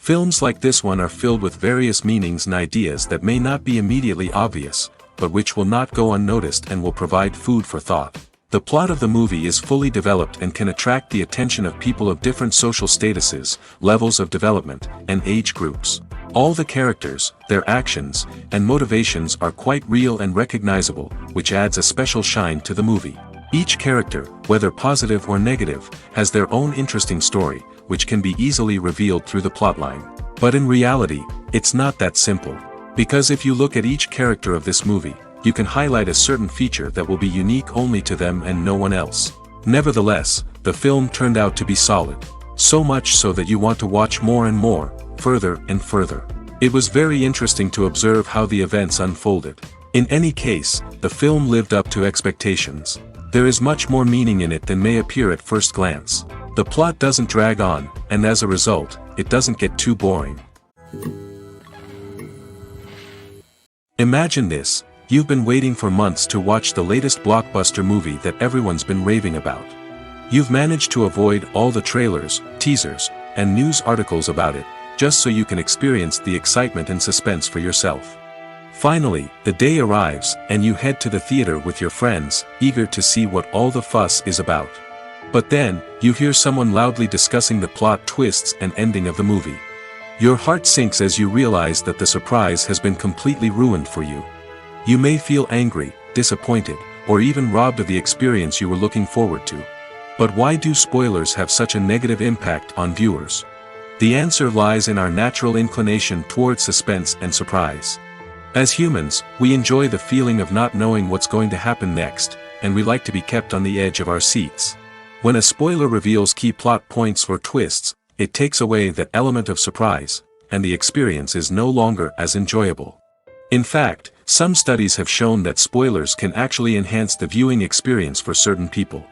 Films like this one are filled with various meanings and ideas that may not be immediately obvious, but which will not go unnoticed and will provide food for thought. The plot of the movie is fully developed and can attract the attention of people of different social statuses, levels of development, and age groups. All the characters, their actions, and motivations are quite real and recognizable, which adds a special shine to the movie. Each character, whether positive or negative, has their own interesting story, which can be easily revealed through the plotline. But in reality, it's not that simple. Because if you look at each character of this movie, you can highlight a certain feature that will be unique only to them and no one else. Nevertheless, the film turned out to be solid. So much so that you want to watch more and more, further and further. It was very interesting to observe how the events unfolded. In any case, the film lived up to expectations. There is much more meaning in it than may appear at first glance. The plot doesn't drag on, and as a result, it doesn't get too boring. Imagine this. You've been waiting for months to watch the latest blockbuster movie that everyone's been raving about. You've managed to avoid all the trailers, teasers, and news articles about it, just so you can experience the excitement and suspense for yourself. Finally, the day arrives, and you head to the theater with your friends, eager to see what all the fuss is about. But then, you hear someone loudly discussing the plot twists and ending of the movie. Your heart sinks as you realize that the surprise has been completely ruined for you. You may feel angry, disappointed, or even robbed of the experience you were looking forward to. But why do spoilers have such a negative impact on viewers? The answer lies in our natural inclination towards suspense and surprise. As humans, we enjoy the feeling of not knowing what's going to happen next, and we like to be kept on the edge of our seats. When a spoiler reveals key plot points or twists, it takes away that element of surprise, and the experience is no longer as enjoyable. In fact, some studies have shown that spoilers can actually enhance the viewing experience for certain people.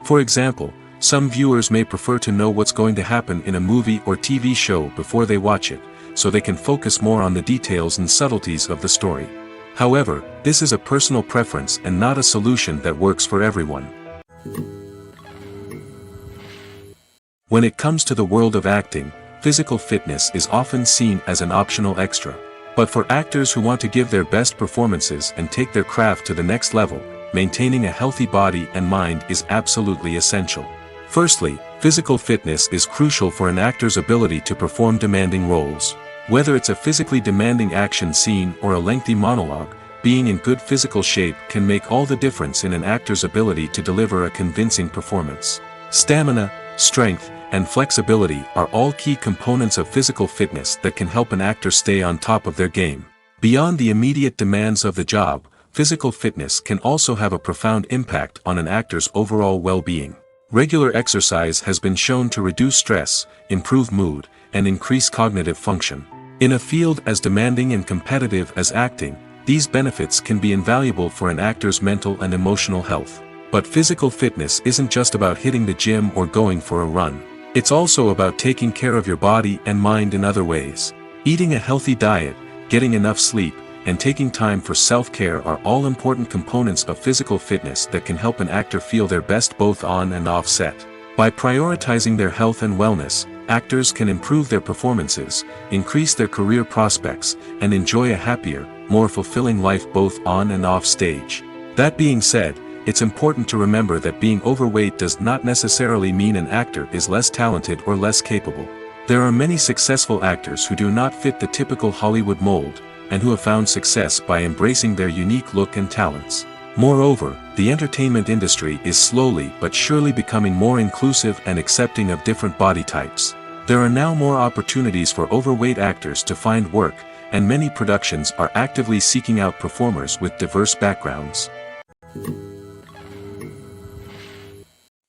For example, some viewers may prefer to know what's going to happen in a movie or TV show before they watch it, so they can focus more on the details and subtleties of the story. However, this is a personal preference and not a solution that works for everyone. When it comes to the world of acting, physical fitness is often seen as an optional extra. But for actors who want to give their best performances and take their craft to the next level, maintaining a healthy body and mind is absolutely essential. Firstly, physical fitness is crucial for an actor's ability to perform demanding roles. Whether it's a physically demanding action scene or a lengthy monologue, being in good physical shape can make all the difference in an actor's ability to deliver a convincing performance. Stamina, strength, and flexibility are all key components of physical fitness that can help an actor stay on top of their game. Beyond the immediate demands of the job, physical fitness can also have a profound impact on an actor's overall well-being. Regular exercise has been shown to reduce stress, improve mood, and increase cognitive function. In a field as demanding and competitive as acting, these benefits can be invaluable for an actor's mental and emotional health. But physical fitness isn't just about hitting the gym or going for a run. It's also about taking care of your body and mind in other ways. Eating a healthy diet, getting enough sleep, and taking time for self-care are all important components of physical fitness that can help an actor feel their best both on and off set. By prioritizing their health and wellness, actors can improve their performances, increase their career prospects, and enjoy a happier, more fulfilling life both on and off stage. That being said, it's important to remember that being overweight does not necessarily mean an actor is less talented or less capable. There are many successful actors who do not fit the typical Hollywood mold, and who have found success by embracing their unique look and talents. Moreover, the entertainment industry is slowly but surely becoming more inclusive and accepting of different body types. There are now more opportunities for overweight actors to find work, and many productions are actively seeking out performers with diverse backgrounds.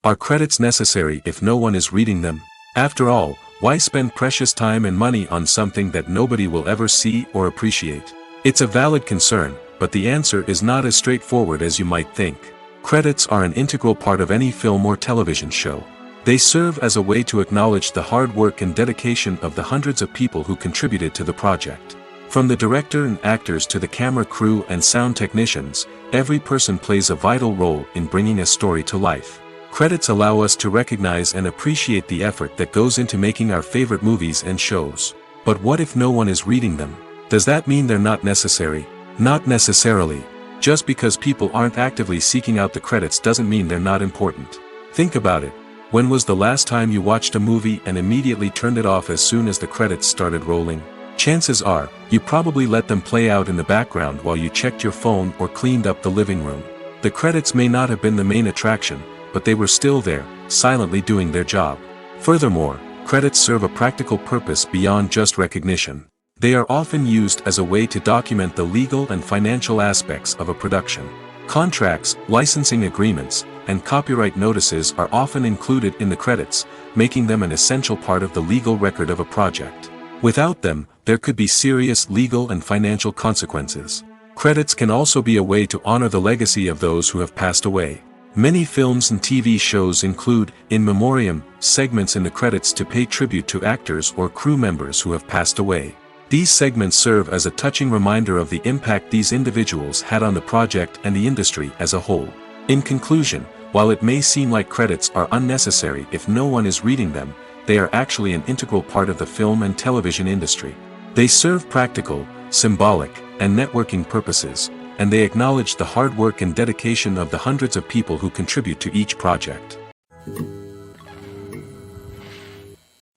Are credits necessary if no one is reading them? After all, why spend precious time and money on something that nobody will ever see or appreciate? It's a valid concern, but the answer is not as straightforward as you might think. Credits are an integral part of any film or television show. They serve as a way to acknowledge the hard work and dedication of the hundreds of people who contributed to the project. From the director and actors to the camera crew and sound technicians, every person plays a vital role in bringing a story to life. Credits allow us to recognize and appreciate the effort that goes into making our favorite movies and shows. But what if no one is reading them? Does that mean they're not necessary? Not necessarily. Just because people aren't actively seeking out the credits doesn't mean they're not important. Think about it. When was the last time you watched a movie and immediately turned it off as soon as the credits started rolling? Chances are, you probably let them play out in the background while you checked your phone or cleaned up the living room. The credits may not have been the main attraction, but they were still there, silently doing their job. Furthermore, credits serve a practical purpose beyond just recognition. They are often used as a way to document the legal and financial aspects of a production. Contracts, licensing agreements, and copyright notices are often included in the credits, making them an essential part of the legal record of a project. Without them, there could be serious legal and financial consequences. Credits can also be a way to honor the legacy of those who have passed away. Many films and TV shows include, in memoriam, segments in the credits to pay tribute to actors or crew members who have passed away. These segments serve as a touching reminder of the impact these individuals had on the project and the industry as a whole. In conclusion, while it may seem like credits are unnecessary if no one is reading them, they are actually an integral part of the film and television industry. They serve practical, symbolic, and networking purposes, and they acknowledge the hard work and dedication of the hundreds of people who contribute to each project.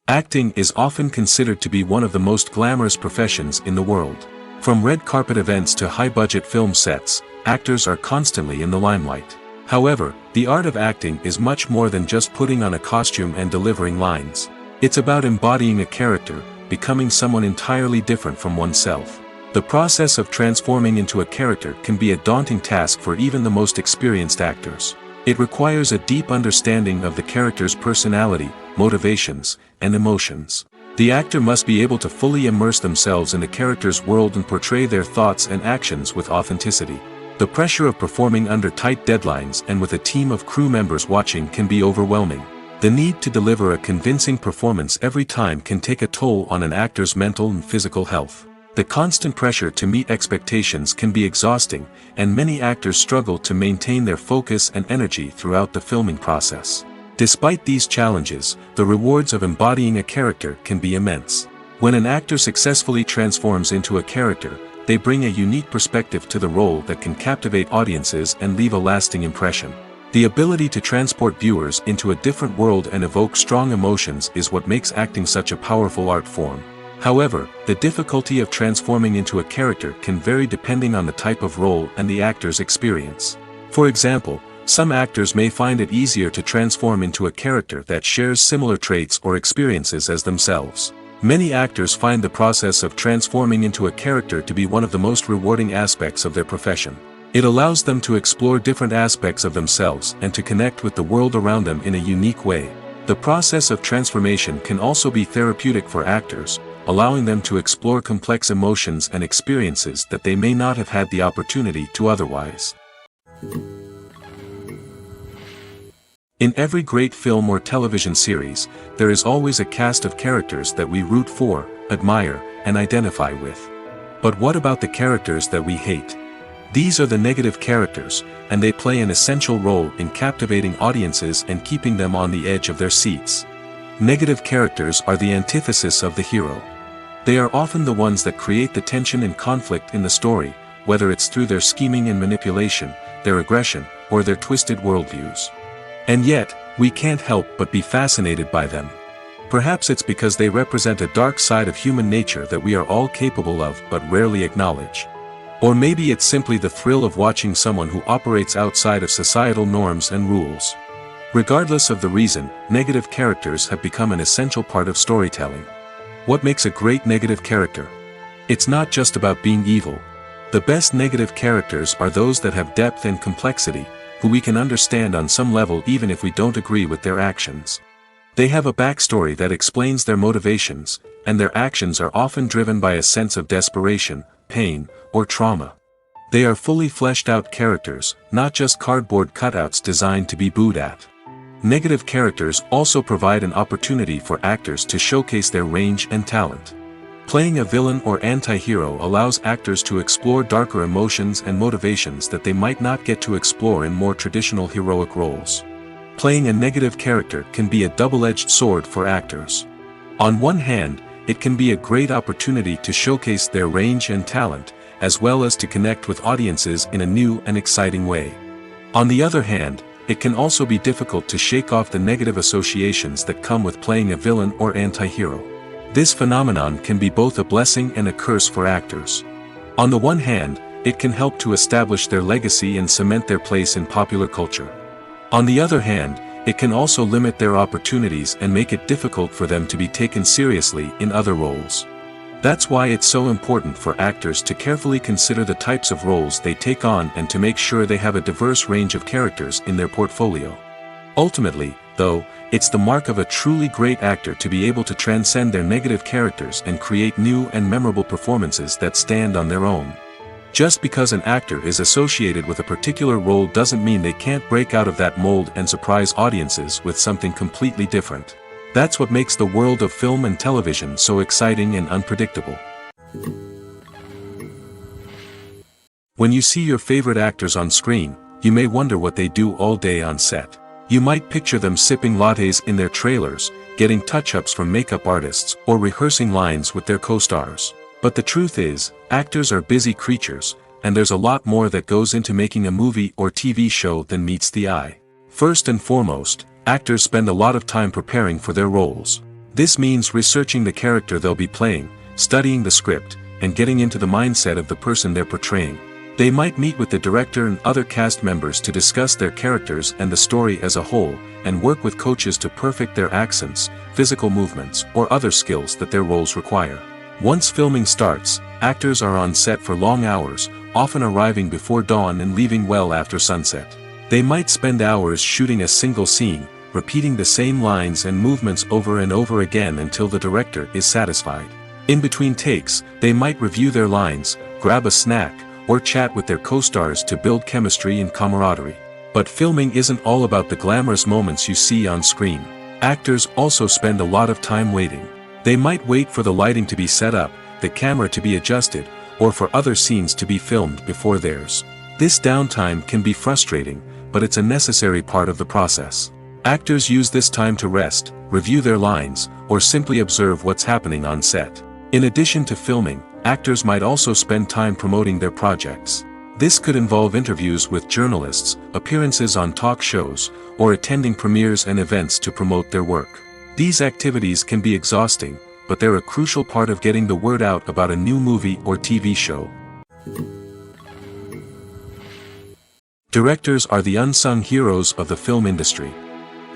Acting is often considered to be one of the most glamorous professions in the world. From red carpet events to high-budget film sets, actors are constantly in the limelight. However, the art of acting is much more than just putting on a costume and delivering lines. It's about embodying a character, becoming someone entirely different from oneself. The process of transforming into a character can be a daunting task for even the most experienced actors. It requires a deep understanding of the character's personality, motivations, and emotions. The actor must be able to fully immerse themselves in the character's world and portray their thoughts and actions with authenticity. The pressure of performing under tight deadlines and with a team of crew members watching can be overwhelming. The need to deliver a convincing performance every time can take a toll on an actor's mental and physical health. The constant pressure to meet expectations can be exhausting, and many actors struggle to maintain their focus and energy throughout the filming process. Despite these challenges, the rewards of embodying a character can be immense. When an actor successfully transforms into a character, they bring a unique perspective to the role that can captivate audiences and leave a lasting impression. The ability to transport viewers into a different world and evoke strong emotions is what makes acting such a powerful art form. However, the difficulty of transforming into a character can vary depending on the type of role and the actor's experience. For example, some actors may find it easier to transform into a character that shares similar traits or experiences as themselves. Many actors find the process of transforming into a character to be one of the most rewarding aspects of their profession. It allows them to explore different aspects of themselves and to connect with the world around them in a unique way. The process of transformation can also be therapeutic for actors, allowing them to explore complex emotions and experiences that they may not have had the opportunity to otherwise. In every great film or television series, there is always a cast of characters that we root for, admire, and identify with. But what about the characters that we hate? These are the negative characters, and they play an essential role in captivating audiences and keeping them on the edge of their seats. Negative characters are the antithesis of the hero. They are often the ones that create the tension and conflict in the story, whether it's through their scheming and manipulation, their aggression, or their twisted worldviews. And yet, we can't help but be fascinated by them. Perhaps it's because they represent a dark side of human nature that we are all capable of but rarely acknowledge. Or maybe it's simply the thrill of watching someone who operates outside of societal norms and rules. Regardless of the reason, negative characters have become an essential part of storytelling. What makes a great negative character? It's not just about being evil. The best negative characters are those that have depth and complexity, who we can understand on some level even if we don't agree with their actions. They have a backstory that explains their motivations, and their actions are often driven by a sense of desperation, pain, or trauma. They are fully fleshed out characters, not just cardboard cutouts designed to be booed at. Negative characters also provide an opportunity for actors to showcase their range and talent. Playing a villain or anti-hero allows actors to explore darker emotions and motivations that they might not get to explore in more traditional heroic roles. Playing a negative character can be a double-edged sword for actors. On one hand, it can be a great opportunity to showcase their range and talent, as well as to connect with audiences in a new and exciting way. On the other hand, it can also be difficult to shake off the negative associations that come with playing a villain or anti-hero. This phenomenon can be both a blessing and a curse for actors. On the one hand, it can help to establish their legacy and cement their place in popular culture. On the other hand, it can also limit their opportunities and make it difficult for them to be taken seriously in other roles. That's why it's so important for actors to carefully consider the types of roles they take on and to make sure they have a diverse range of characters in their portfolio. Ultimately, though, it's the mark of a truly great actor to be able to transcend their negative characters and create new and memorable performances that stand on their own. Just because an actor is associated with a particular role doesn't mean they can't break out of that mold and surprise audiences with something completely different. That's what makes the world of film and television so exciting and unpredictable. When you see your favorite actors on screen, you may wonder what they do all day on set. You might picture them sipping lattes in their trailers, getting touch-ups from makeup artists, or rehearsing lines with their co-stars. But the truth is, actors are busy creatures, and there's a lot more that goes into making a movie or TV show than meets the eye. First and foremost, actors spend a lot of time preparing for their roles. This means researching the character they'll be playing, studying the script, and getting into the mindset of the person they're portraying. They might meet with the director and other cast members to discuss their characters and the story as a whole, and work with coaches to perfect their accents, physical movements, or other skills that their roles require. Once filming starts, actors are on set for long hours, often arriving before dawn and leaving well after sunset. They might spend hours shooting a single scene, repeating the same lines and movements over and over again until the director is satisfied. In between takes, they might review their lines, grab a snack, or chat with their co-stars to build chemistry and camaraderie. But filming isn't all about the glamorous moments you see on screen. Actors also spend a lot of time waiting. They might wait for the lighting to be set up, the camera to be adjusted, or for other scenes to be filmed before theirs. This downtime can be frustrating, but it's a necessary part of the process. Actors use this time to rest, review their lines, or simply observe what's happening on set. In addition to filming, actors might also spend time promoting their projects. This could involve interviews with journalists, appearances on talk shows, or attending premieres and events to promote their work. These activities can be exhausting, but they're a crucial part of getting the word out about a new movie or TV show. Directors are the unsung heroes of the film industry.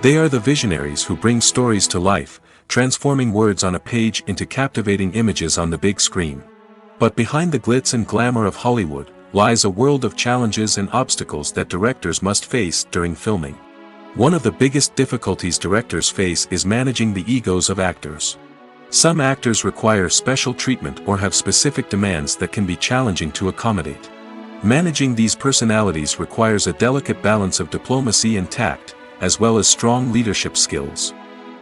They are the visionaries who bring stories to life, transforming words on a page into captivating images on the big screen. But behind the glitz and glamour of Hollywood lies a world of challenges and obstacles that directors must face during filming. One of the biggest difficulties directors face is managing the egos of actors. Some actors require special treatment or have specific demands that can be challenging to accommodate. Managing these personalities requires a delicate balance of diplomacy and tact, as well as strong leadership skills.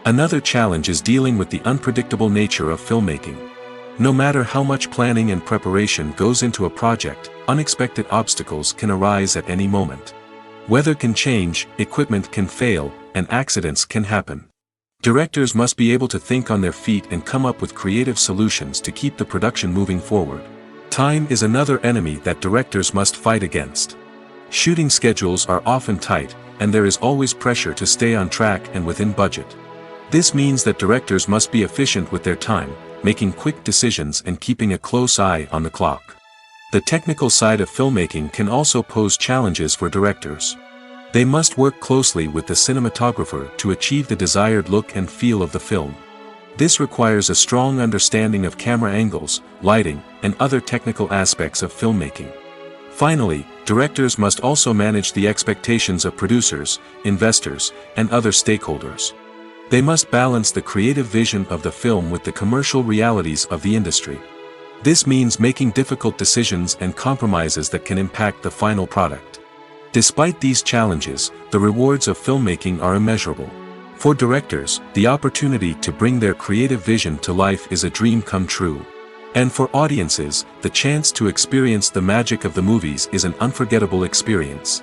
Another challenge is dealing with the unpredictable nature of filmmaking. No matter how much planning and preparation goes into a project, unexpected obstacles can arise at any moment. Weather can change, equipment can fail, and accidents can happen. Directors must be able to think on their feet and come up with creative solutions to keep the production moving forward. Time is another enemy that directors must fight against. Shooting schedules are often tight, and there is always pressure to stay on track and within budget. This means that directors must be efficient with their time, making quick decisions and keeping a close eye on the clock. The technical side of filmmaking can also pose challenges for directors. They must work closely with the cinematographer to achieve the desired look and feel of the film. This requires a strong understanding of camera angles, lighting, and other technical aspects of filmmaking. Finally, directors must also manage the expectations of producers, investors, and other stakeholders. They must balance the creative vision of the film with the commercial realities of the industry. This means making difficult decisions and compromises that can impact the final product. Despite these challenges, the rewards of filmmaking are immeasurable. For directors, the opportunity to bring their creative vision to life is a dream come true. And for audiences, the chance to experience the magic of the movies is an unforgettable experience.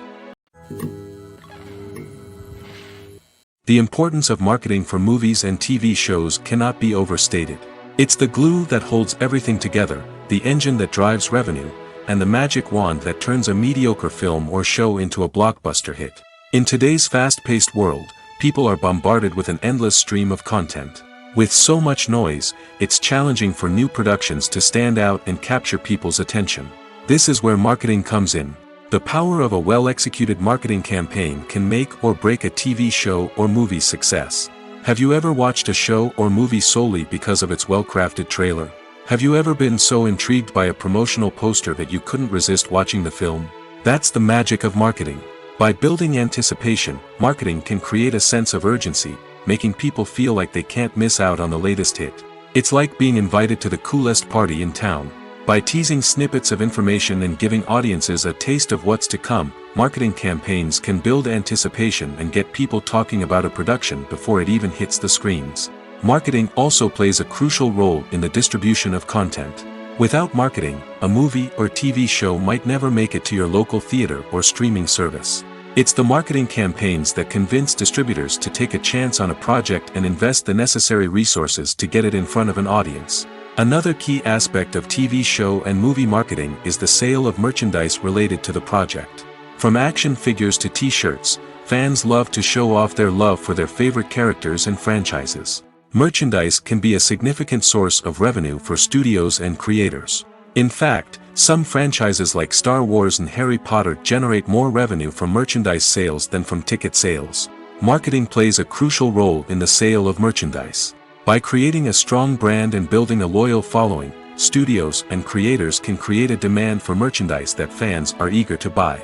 The importance of marketing for movies and TV shows cannot be overstated. It's the glue that holds everything together, the engine that drives revenue, and the magic wand that turns a mediocre film or show into a blockbuster hit. In today's fast-paced world, people are bombarded with an endless stream of content. With so much noise, it's challenging for new productions to stand out and capture people's attention. This is where marketing comes in. The power of a well-executed marketing campaign can make or break a TV show or movie's success. Have you ever watched a show or movie solely because of its well-crafted trailer? Have you ever been so intrigued by a promotional poster that you couldn't resist watching the film? That's the magic of marketing. By building anticipation, marketing can create a sense of urgency, making people feel like they can't miss out on the latest hit. It's like being invited to the coolest party in town. By teasing snippets of information and giving audiences a taste of what's to come, marketing campaigns can build anticipation and get people talking about a production before it even hits the screens. Marketing also plays a crucial role in the distribution of content. Without marketing, a movie or TV show might never make it to your local theater or streaming service. It's the marketing campaigns that convince distributors to take a chance on a project and invest the necessary resources to get it in front of an audience. Another key aspect of TV show and movie marketing is the sale of merchandise related to the project. From action figures to t-shirts, fans love to show off their love for their favorite characters and franchises. Merchandise can be a significant source of revenue for studios and creators. In fact, some franchises like Star Wars and Harry Potter generate more revenue from merchandise sales than from ticket sales. Marketing plays a crucial role in the sale of merchandise. By creating a strong brand and building a loyal following, studios and creators can create a demand for merchandise that fans are eager to buy.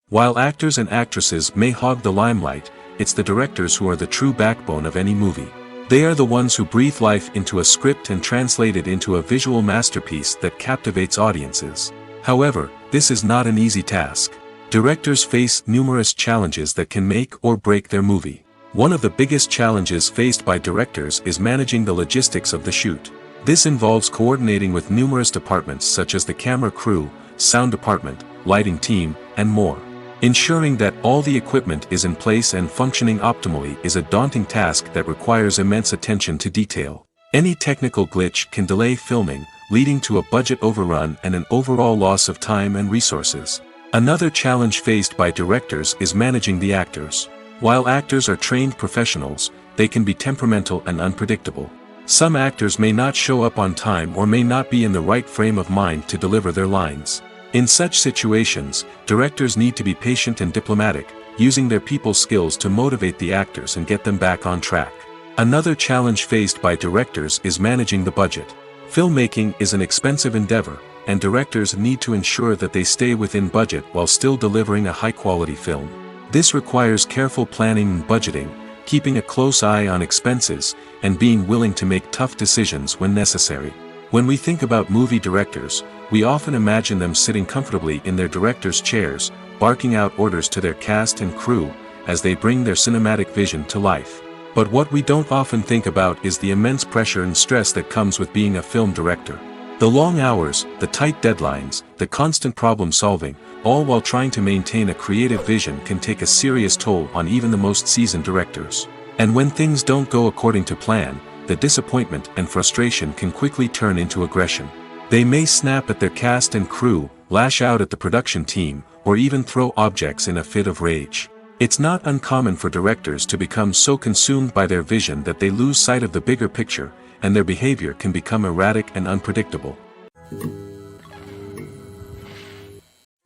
While actors and actresses may hog the limelight, it's the directors who are the true backbone of any movie. They are the ones who breathe life into a script and translate it into a visual masterpiece that captivates audiences. However, this is not an easy task. Directors face numerous challenges that can make or break their movie. One of the biggest challenges faced by directors is managing the logistics of the shoot. This involves coordinating with numerous departments such as the camera crew, sound department, lighting team, and more. Ensuring that all the equipment is in place and functioning optimally is a daunting task that requires immense attention to detail. Any technical glitch can delay filming, leading to a budget overrun and an overall loss of time and resources. Another challenge faced by directors is managing the actors. While actors are trained professionals, they can be temperamental and unpredictable. Some actors may not show up on time or may not be in the right frame of mind to deliver their lines. In such situations, directors need to be patient and diplomatic, using their people skills to motivate the actors and get them back on track. Another challenge faced by directors is managing the budget. Filmmaking is an expensive endeavor, and directors need to ensure that they stay within budget while still delivering a high-quality film. This requires careful planning and budgeting, keeping a close eye on expenses, and being willing to make tough decisions when necessary. When we think about movie directors, we often imagine them sitting comfortably in their director's chairs, barking out orders to their cast and crew, as they bring their cinematic vision to life. But what we don't often think about is the immense pressure and stress that comes with being a film director. The long hours, the tight deadlines, the constant problem-solving, all while trying to maintain a creative vision can take a serious toll on even the most seasoned directors. And when things don't go according to plan, the disappointment and frustration can quickly turn into aggression. They may snap at their cast and crew, lash out at the production team, or even throw objects in a fit of rage. It's not uncommon for directors to become so consumed by their vision that they lose sight of the bigger picture, and their behavior can become erratic and unpredictable.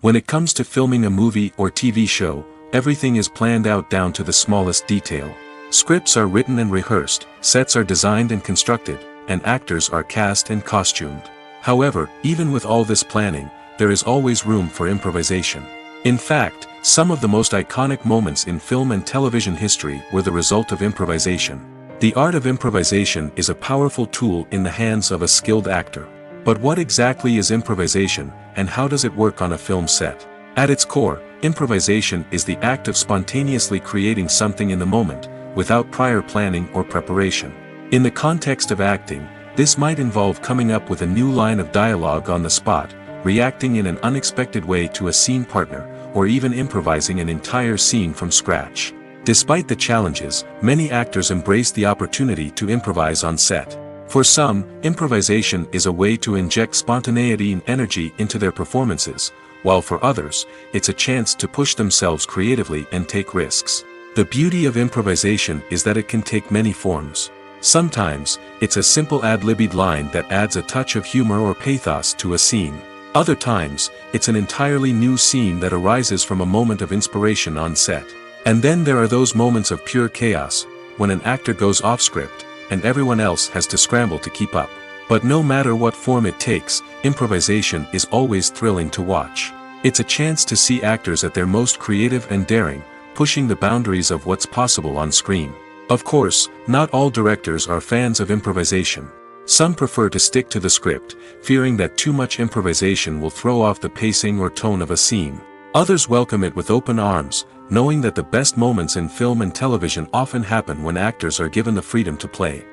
When it comes to filming a movie or TV show, everything is planned out down to the smallest detail. Scripts are written and rehearsed, sets are designed and constructed, and actors are cast and costumed. However, even with all this planning, there is always room for improvisation. In fact, some of the most iconic moments in film and television history were the result of improvisation. The art of improvisation is a powerful tool in the hands of a skilled actor. But what exactly is improvisation, and how does it work on a film set? At its core, improvisation is the act of spontaneously creating something in the moment, without prior planning or preparation. In the context of acting, this might involve coming up with a new line of dialogue on the spot, reacting in an unexpected way to a scene partner, or even improvising an entire scene from scratch. Despite the challenges, many actors embrace the opportunity to improvise on set. For some, improvisation is a way to inject spontaneity and energy into their performances, while for others, it's a chance to push themselves creatively and take risks. The beauty of improvisation is that it can take many forms. Sometimes, it's a simple ad-libbed line that adds a touch of humor or pathos to a scene. Other times, it's an entirely new scene that arises from a moment of inspiration on set. And then there are those moments of pure chaos, when an actor goes off script, and everyone else has to scramble to keep up. But no matter what form it takes, improvisation is always thrilling to watch. It's a chance to see actors at their most creative and daring, pushing the boundaries of what's possible on screen. Of course, not all directors are fans of improvisation. Some prefer to stick to the script, fearing that too much improvisation will throw off the pacing or tone of a scene. Others welcome it with open arms, knowing that the best moments in film and television often happen when actors are given the freedom to play.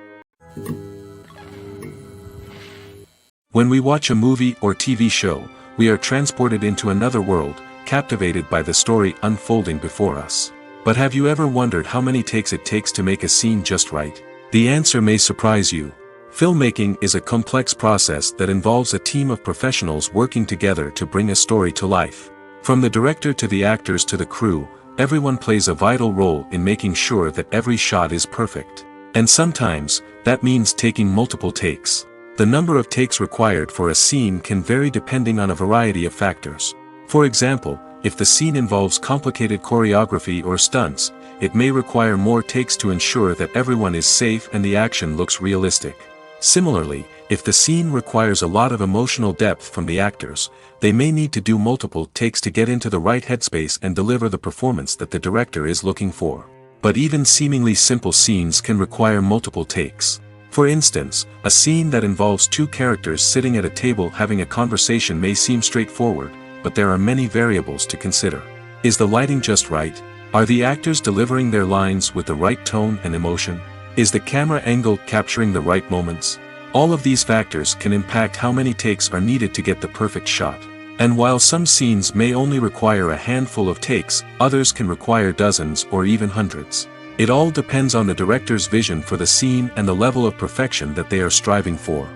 When we watch a movie or TV show, we are transported into another world, captivated by the story unfolding before us. But have you ever wondered how many takes it takes to make a scene just right? The answer may surprise you. Filmmaking is a complex process that involves a team of professionals working together to bring a story to life. From the director to the actors to the crew, everyone plays a vital role in making sure that every shot is perfect. And sometimes, that means taking multiple takes. The number of takes required for a scene can vary depending on a variety of factors. For example, if the scene involves complicated choreography or stunts, it may require more takes to ensure that everyone is safe and the action looks realistic. Similarly, if the scene requires a lot of emotional depth from the actors, they may need to do multiple takes to get into the right headspace and deliver the performance that the director is looking for. But even seemingly simple scenes can require multiple takes. For instance, a scene that involves two characters sitting at a table having a conversation may seem straightforward, but there are many variables to consider. Is the lighting just right? Are the actors delivering their lines with the right tone and emotion? Is the camera angle capturing the right moments? All of these factors can impact how many takes are needed to get the perfect shot. And while some scenes may only require a handful of takes, others can require dozens or even hundreds. It all depends on the director's vision for the scene and the level of perfection that they are striving for.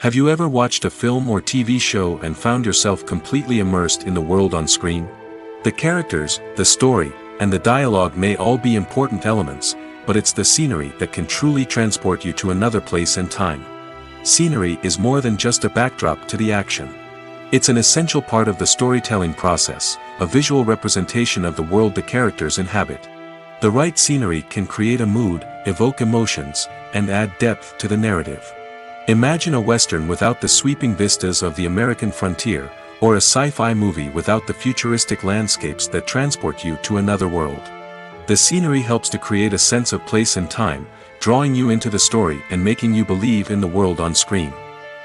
Have you ever watched a film or TV show and found yourself completely immersed in the world on screen? The characters, the story, and the dialogue may all be important elements, but it's the scenery that can truly transport you to another place and time. Scenery is more than just a backdrop to the action. It's an essential part of the storytelling process, a visual representation of the world the characters inhabit. The right scenery can create a mood, evoke emotions, and add depth to the narrative. Imagine a Western without the sweeping vistas of the American frontier, or a sci-fi movie without the futuristic landscapes that transport you to another world. The scenery helps to create a sense of place and time, drawing you into the story and making you believe in the world on screen.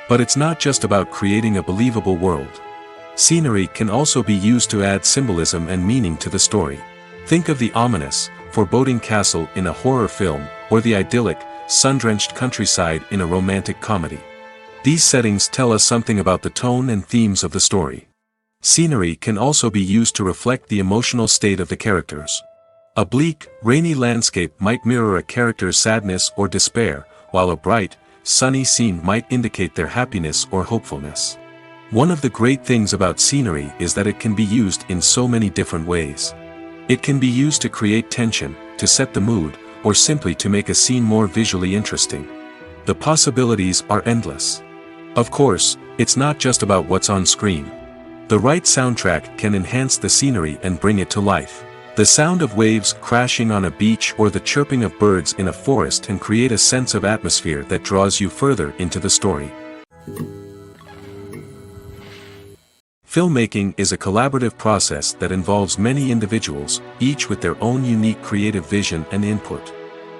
But it's not just about creating a believable world. Scenery can also be used to add symbolism and meaning to the story. Think of the ominous, foreboding castle in a horror film, or the idyllic, sun-drenched countryside in a romantic comedy. These settings tell us something about the tone and themes of the story. Scenery can also be used to reflect the emotional state of the characters. A bleak, rainy landscape might mirror a character's sadness or despair, while a bright, sunny scene might indicate their happiness or hopefulness. One of the great things about scenery is that it can be used in so many different ways. It can be used to create tension, to set the mood, or simply to make a scene more visually interesting. The possibilities are endless. Of course, it's not just about what's on screen. The right soundtrack can enhance the scenery and bring it to life. The sound of waves crashing on a beach or the chirping of birds in a forest can create a sense of atmosphere that draws you further into the story. Filmmaking is a collaborative process that involves many individuals, each with their own unique creative vision and input.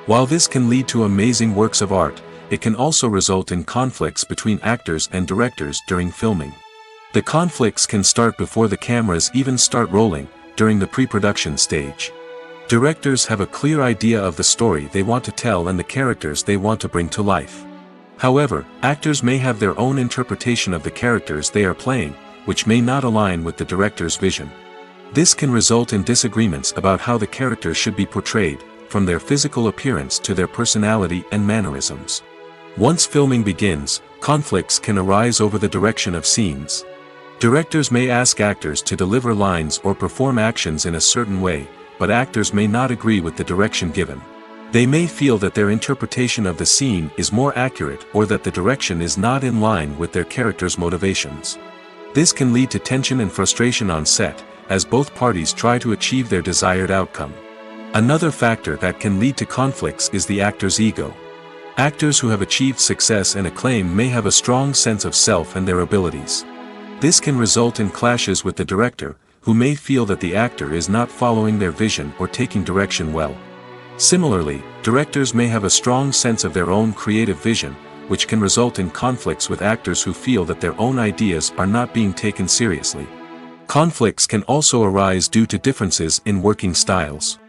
While this can lead to amazing works of art, it can also result in conflicts between actors and directors during filming. The conflicts can start before the cameras even start rolling, during the pre-production stage. Directors have a clear idea of the story they want to tell and the characters they want to bring to life. However, actors may have their own interpretation of the characters they are playing, which may not align with the director's vision. This can result in disagreements about how the character should be portrayed, from their physical appearance to their personality and mannerisms. Once filming begins, conflicts can arise over the direction of scenes. Directors may ask actors to deliver lines or perform actions in a certain way, but actors may not agree with the direction given. They may feel that their interpretation of the scene is more accurate or that the direction is not in line with their character's motivations. This can lead to tension and frustration on set, as both parties try to achieve their desired outcome. Another factor that can lead to conflicts is the actor's ego. Actors who have achieved success and acclaim may have a strong sense of self and their abilities. This can result in clashes with the director, who may feel that the actor is not following their vision or taking direction well. Similarly, directors may have a strong sense of their own creative vision, which can result in conflicts with actors who feel that their own ideas are not being taken seriously. Conflicts can also arise due to differences in working styles.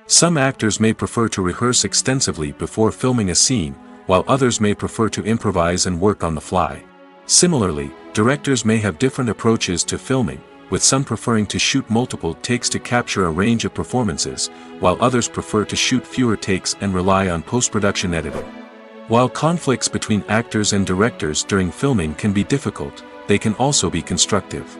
Some actors may prefer to rehearse extensively before filming a scene, while others may prefer to improvise and work on the fly. Similarly, directors may have different approaches to filming, with some preferring to shoot multiple takes to capture a range of performances, while others prefer to shoot fewer takes and rely on post-production editing. While conflicts between actors and directors during filming can be difficult, they can also be constructive.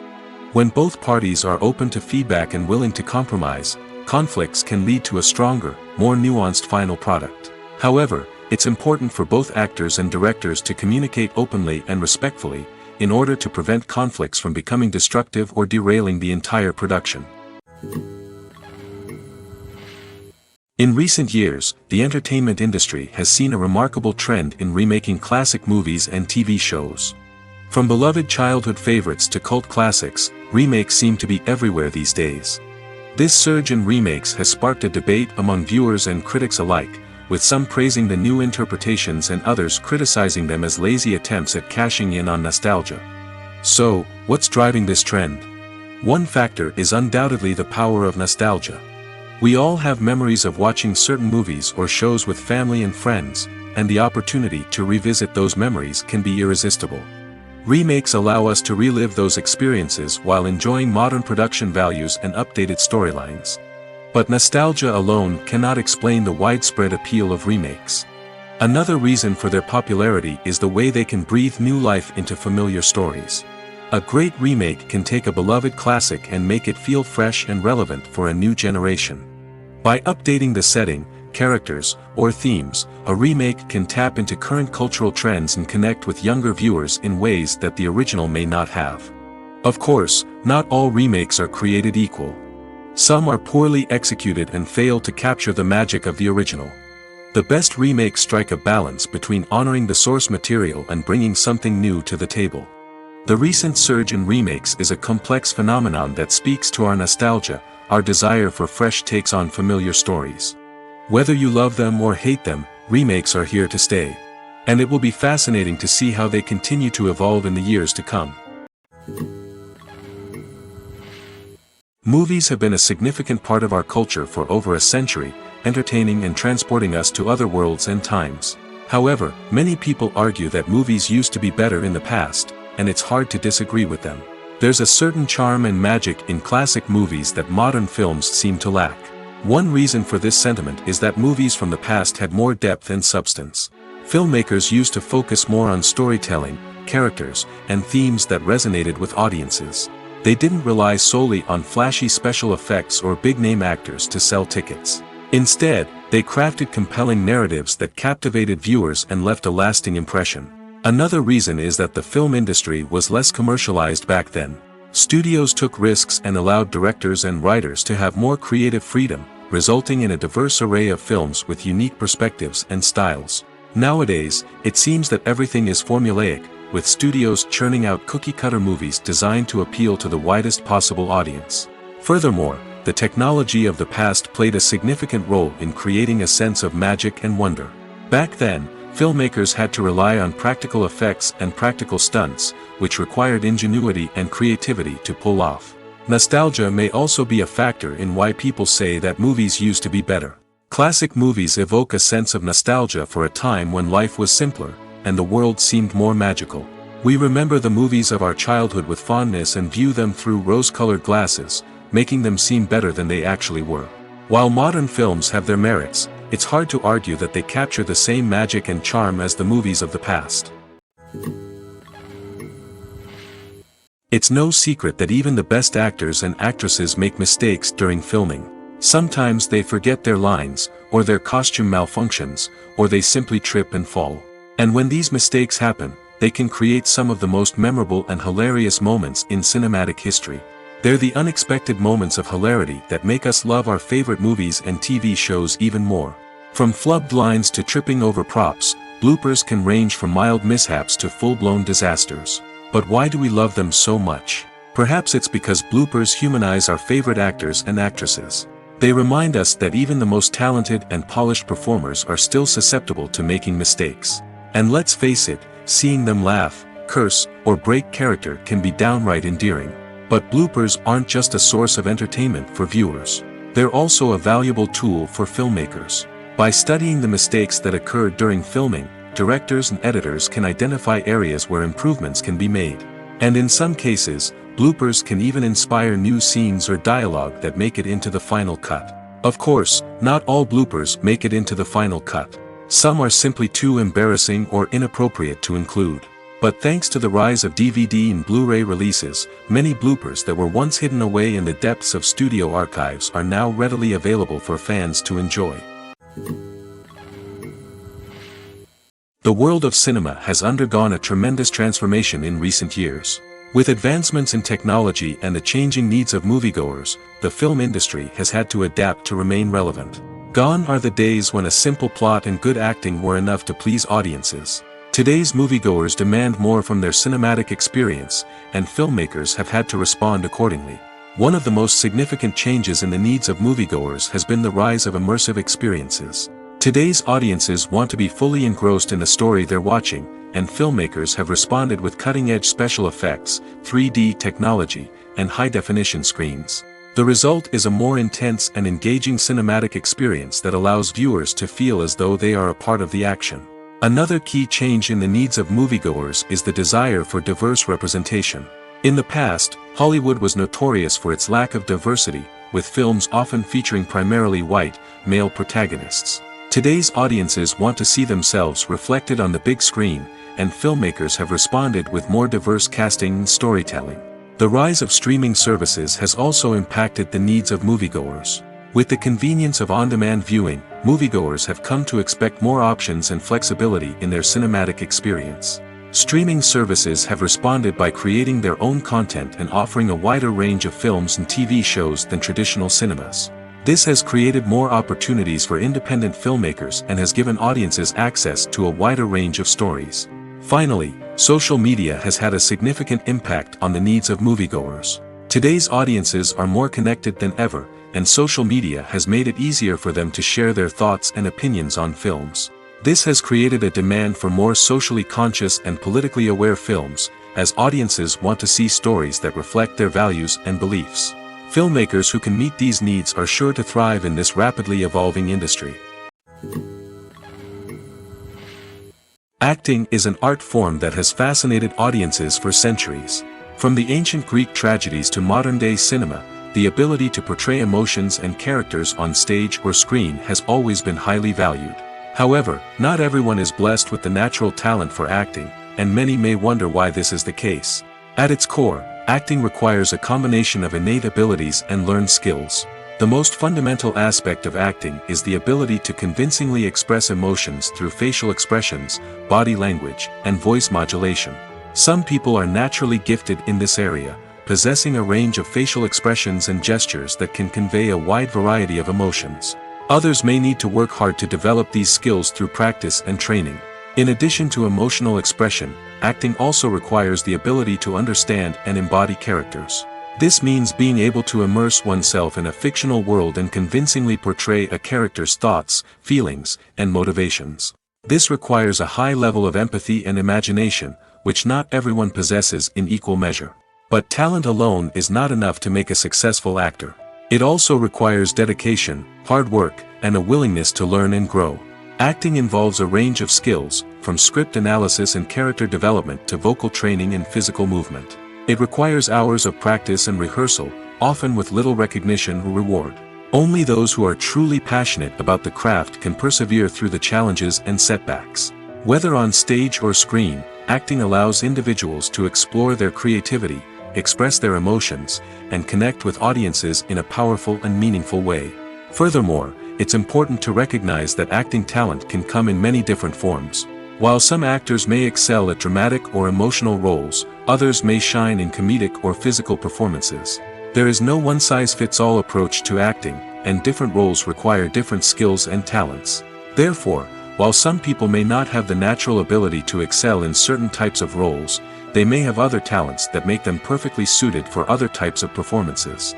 When both parties are open to feedback and willing to compromise, conflicts can lead to a stronger, more nuanced final product. However, it's important for both actors and directors to communicate openly and respectfully, in order to prevent conflicts from becoming destructive or derailing the entire production. In recent years, the entertainment industry has seen a remarkable trend in remaking classic movies and TV shows. From beloved childhood favorites to cult classics, remakes seem to be everywhere these days. This surge in remakes has sparked a debate among viewers and critics alike, with some praising the new interpretations and others criticizing them as lazy attempts at cashing in on nostalgia. So, what's driving this trend? One factor is undoubtedly the power of nostalgia. We all have memories of watching certain movies or shows with family and friends, and the opportunity to revisit those memories can be irresistible. Remakes allow us to relive those experiences while enjoying modern production values and updated storylines. But nostalgia alone cannot explain the widespread appeal of remakes. Another reason for their popularity is the way they can breathe new life into familiar stories. A great remake can take a beloved classic and make it feel fresh and relevant for a new generation. By updating the setting, characters, or themes, a remake can tap into current cultural trends and connect with younger viewers in ways that the original may not have. Of course, not all remakes are created equal. Some are poorly executed and fail to capture the magic of the original. The best remakes strike a balance between honoring the source material and bringing something new to the table. The recent surge in remakes is a complex phenomenon that speaks to our nostalgia, our desire for fresh takes on familiar stories. Whether you love them or hate them, remakes are here to stay. And it will be fascinating to see how they continue to evolve in the years to come. Movies have been a significant part of our culture for over a century, entertaining and transporting us to other worlds and times. However, many people argue that movies used to be better in the past, and it's hard to disagree with them. There's a certain charm and magic in classic movies that modern films seem to lack. One reason for this sentiment is that movies from the past had more depth and substance. Filmmakers used to focus more on storytelling, characters, and themes that resonated with audiences. They didn't rely solely on flashy special effects or big-name actors to sell tickets. Instead, they crafted compelling narratives that captivated viewers and left a lasting impression. Another reason is that the film industry was less commercialized back then. Studios took risks and allowed directors and writers to have more creative freedom, resulting in a diverse array of films with unique perspectives and styles. Nowadays, it seems that everything is formulaic, with studios churning out cookie-cutter movies designed to appeal to the widest possible audience. Furthermore, the technology of the past played a significant role in creating a sense of magic and wonder. Back then, filmmakers had to rely on practical effects and practical stunts, which required ingenuity and creativity to pull off. Nostalgia may also be a factor in why people say that movies used to be better. Classic movies evoke a sense of nostalgia for a time when life was simpler, and the world seemed more magical. We remember the movies of our childhood with fondness and view them through rose-colored glasses, making them seem better than they actually were. While modern films have their merits, it's hard to argue that they capture the same magic and charm as the movies of the past. It's no secret that even the best actors and actresses make mistakes during filming. Sometimes they forget their lines, or their costume malfunctions, or they simply trip and fall. And when these mistakes happen, they can create some of the most memorable and hilarious moments in cinematic history. They're the unexpected moments of hilarity that make us love our favorite movies and TV shows even more. From flubbed lines to tripping over props, bloopers can range from mild mishaps to full-blown disasters. But why do we love them so much? Perhaps it's because bloopers humanize our favorite actors and actresses. They remind us that even the most talented and polished performers are still susceptible to making mistakes. And let's face it, seeing them laugh, curse, or break character can be downright endearing. But bloopers aren't just a source of entertainment for viewers. They're also a valuable tool for filmmakers. By studying the mistakes that occurred during filming, directors and editors can identify areas where improvements can be made. And in some cases, bloopers can even inspire new scenes or dialogue that make it into the final cut. Of course, not all bloopers make it into the final cut. Some are simply too embarrassing or inappropriate to include. But thanks to the rise of DVD and Blu-ray releases, many bloopers that were once hidden away in the depths of studio archives are now readily available for fans to enjoy. The world of cinema has undergone a tremendous transformation in recent years. With advancements in technology and the changing needs of moviegoers, the film industry has had to adapt to remain relevant. Gone are the days when a simple plot and good acting were enough to please audiences. Today's moviegoers demand more from their cinematic experience, and filmmakers have had to respond accordingly. One of the most significant changes in the needs of moviegoers has been the rise of immersive experiences. Today's audiences want to be fully engrossed in the story they're watching, and filmmakers have responded with cutting-edge special effects, 3D technology, and high-definition screens. The result is a more intense and engaging cinematic experience that allows viewers to feel as though they are a part of the action. Another key change in the needs of moviegoers is the desire for diverse representation. In the past, Hollywood was notorious for its lack of diversity, with films often featuring primarily white, male protagonists. Today's audiences want to see themselves reflected on the big screen, and filmmakers have responded with more diverse casting and storytelling. The rise of streaming services has also impacted the needs of moviegoers. With the convenience of on-demand viewing, moviegoers have come to expect more options and flexibility in their cinematic experience. Streaming services have responded by creating their own content and offering a wider range of films and TV shows than traditional cinemas. This has created more opportunities for independent filmmakers and has given audiences access to a wider range of stories. Finally, social media has had a significant impact on the needs of moviegoers. Today's audiences are more connected than ever, and social media has made it easier for them to share their thoughts and opinions on films. This has created a demand for more socially conscious and politically aware films, as audiences want to see stories that reflect their values and beliefs. Filmmakers who can meet these needs are sure to thrive in this rapidly evolving industry. Acting is an art form that has fascinated audiences for centuries. From the ancient Greek tragedies to modern-day cinema, the ability to portray emotions and characters on stage or screen has always been highly valued. However, not everyone is blessed with the natural talent for acting, and many may wonder why this is the case. At its core, acting requires a combination of innate abilities and learned skills. The most fundamental aspect of acting is the ability to convincingly express emotions through facial expressions, body language, and voice modulation. Some people are naturally gifted in this area, possessing a range of facial expressions and gestures that can convey a wide variety of emotions. Others may need to work hard to develop these skills through practice and training. In addition to emotional expression, acting also requires the ability to understand and embody characters. This means being able to immerse oneself in a fictional world and convincingly portray a character's thoughts, feelings, and motivations. This requires a high level of empathy and imagination, which not everyone possesses in equal measure. But talent alone is not enough to make a successful actor. It also requires dedication, hard work, and a willingness to learn and grow. Acting involves a range of skills, from script analysis and character development to vocal training and physical movement. It requires hours of practice and rehearsal, often with little recognition or reward. Only those who are truly passionate about the craft can persevere through the challenges and setbacks. Whether on stage or screen, acting allows individuals to explore their creativity, express their emotions, and connect with audiences in a powerful and meaningful way. Furthermore, it's important to recognize that acting talent can come in many different forms. While some actors may excel at dramatic or emotional roles, others may shine in comedic or physical performances. There is no one-size-fits-all approach to acting, and different roles require different skills and talents. Therefore, while some people may not have the natural ability to excel in certain types of roles, they may have other talents that make them perfectly suited for other types of performances.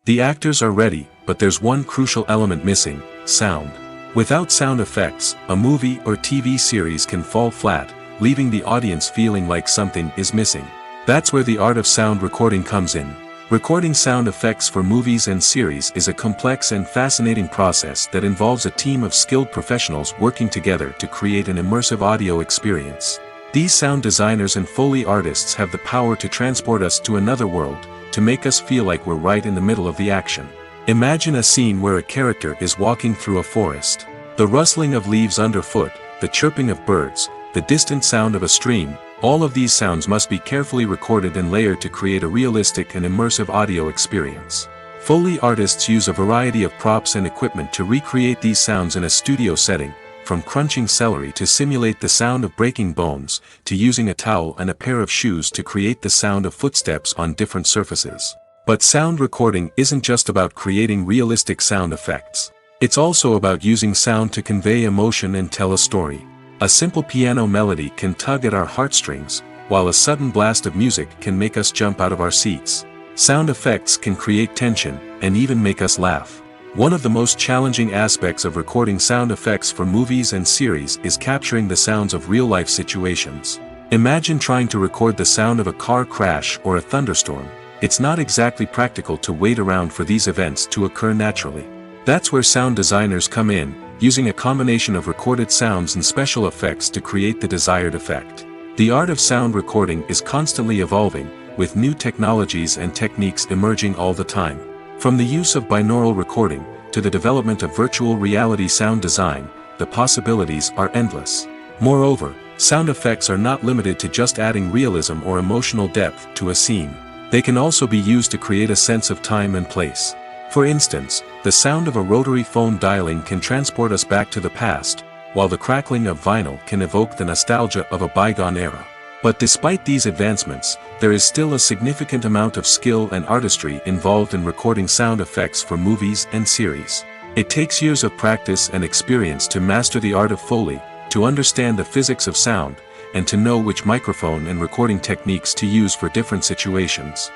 The actors are ready, but there's one crucial element missing: sound. Without sound effects, a movie or TV series can fall flat, leaving the audience feeling like something is missing. That's where the art of sound recording comes in. Recording sound effects for movies and series is a complex and fascinating process that involves a team of skilled professionals working together to create an immersive audio experience. These sound designers and Foley artists have the power to transport us to another world, to make us feel like we're right in the middle of the action. Imagine a scene where a character is walking through a forest. The rustling of leaves underfoot, the chirping of birds, the distant sound of a stream, all of these sounds must be carefully recorded and layered to create a realistic and immersive audio experience. Foley artists use a variety of props and equipment to recreate these sounds in a studio setting, from crunching celery to simulate the sound of breaking bones, to using a towel and a pair of shoes to create the sound of footsteps on different surfaces. But sound recording isn't just about creating realistic sound effects. It's also about using sound to convey emotion and tell a story. A simple piano melody can tug at our heartstrings, while a sudden blast of music can make us jump out of our seats. Sound effects can create tension, and even make us laugh. One of the most challenging aspects of recording sound effects for movies and series is capturing the sounds of real-life situations. Imagine trying to record the sound of a car crash or a thunderstorm. It's not exactly practical to wait around for these events to occur naturally. That's where sound designers come in, using a combination of recorded sounds and special effects to create the desired effect. The art of sound recording is constantly evolving, with new technologies and techniques emerging all the time. From the use of binaural recording, to the development of virtual reality sound design, the possibilities are endless. Moreover, sound effects are not limited to just adding realism or emotional depth to a scene. They can also be used to create a sense of time and place. For instance, the sound of a rotary phone dialing can transport us back to the past, while the crackling of vinyl can evoke the nostalgia of a bygone era. But despite these advancements, there is still a significant amount of skill and artistry involved in recording sound effects for movies and series. It takes years of practice and experience to master the art of Foley, to understand the physics of sound, and to know which microphone and recording techniques to use for different situations.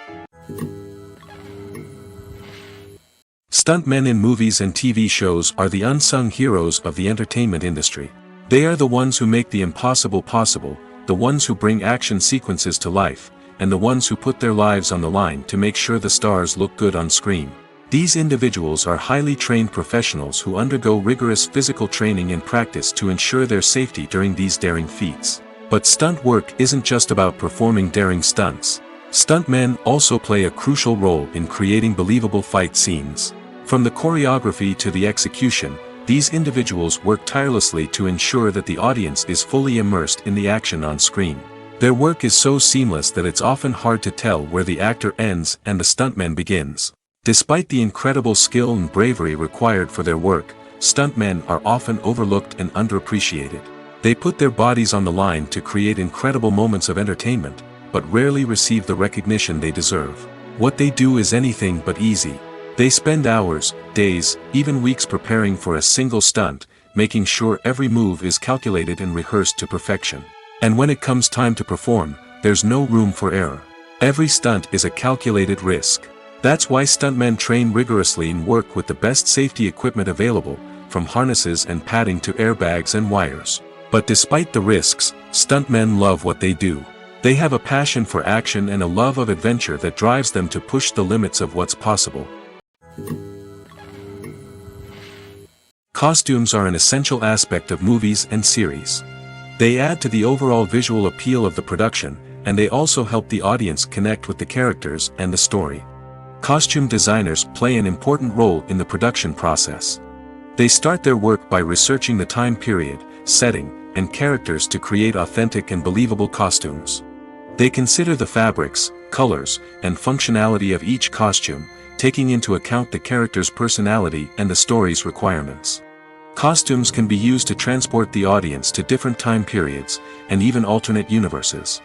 Stuntmen in movies and TV shows are the unsung heroes of the entertainment industry. They are the ones who make the impossible possible, the ones who bring action sequences to life, and the ones who put their lives on the line to make sure the stars look good on screen. These individuals are highly trained professionals who undergo rigorous physical training and practice to ensure their safety during these daring feats. But stunt work isn't just about performing daring stunts. Stuntmen also play a crucial role in creating believable fight scenes. From the choreography to the execution, these individuals work tirelessly to ensure that the audience is fully immersed in the action on screen. Their work is so seamless that it's often hard to tell where the actor ends and the stuntman begins. Despite the incredible skill and bravery required for their work, stuntmen are often overlooked and underappreciated. They put their bodies on the line to create incredible moments of entertainment, but rarely receive the recognition they deserve. What they do is anything but easy. They spend hours, days, even weeks preparing for a single stunt, making sure every move is calculated and rehearsed to perfection. And when it comes time to perform, there's no room for error. Every stunt is a calculated risk. That's why stuntmen train rigorously and work with the best safety equipment available, from harnesses and padding to airbags and wires. But despite the risks, stuntmen love what they do. They have a passion for action and a love of adventure that drives them to push the limits of what's possible. Costumes are an essential aspect of movies and series. They add to the overall visual appeal of the production, and they also help the audience connect with the characters and the story. Costume designers play an important role in the production process. They start their work by researching the time period, setting, and characters to create authentic and believable costumes. They consider the fabrics, colors, and functionality of each costume, taking into account the character's personality and the story's requirements. Costumes can be used to transport the audience to different time periods, and even alternate universes.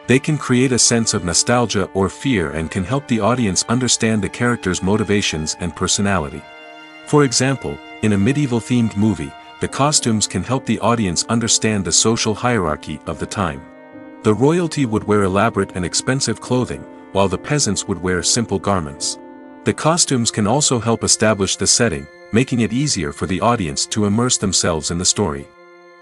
They can create a sense of nostalgia or fear and can help the audience understand the character's motivations and personality. For example, in a medieval-themed movie, the costumes can help the audience understand the social hierarchy of the time. The royalty would wear elaborate and expensive clothing, while the peasants would wear simple garments. The costumes can also help establish the setting, making it easier for the audience to immerse themselves in the story.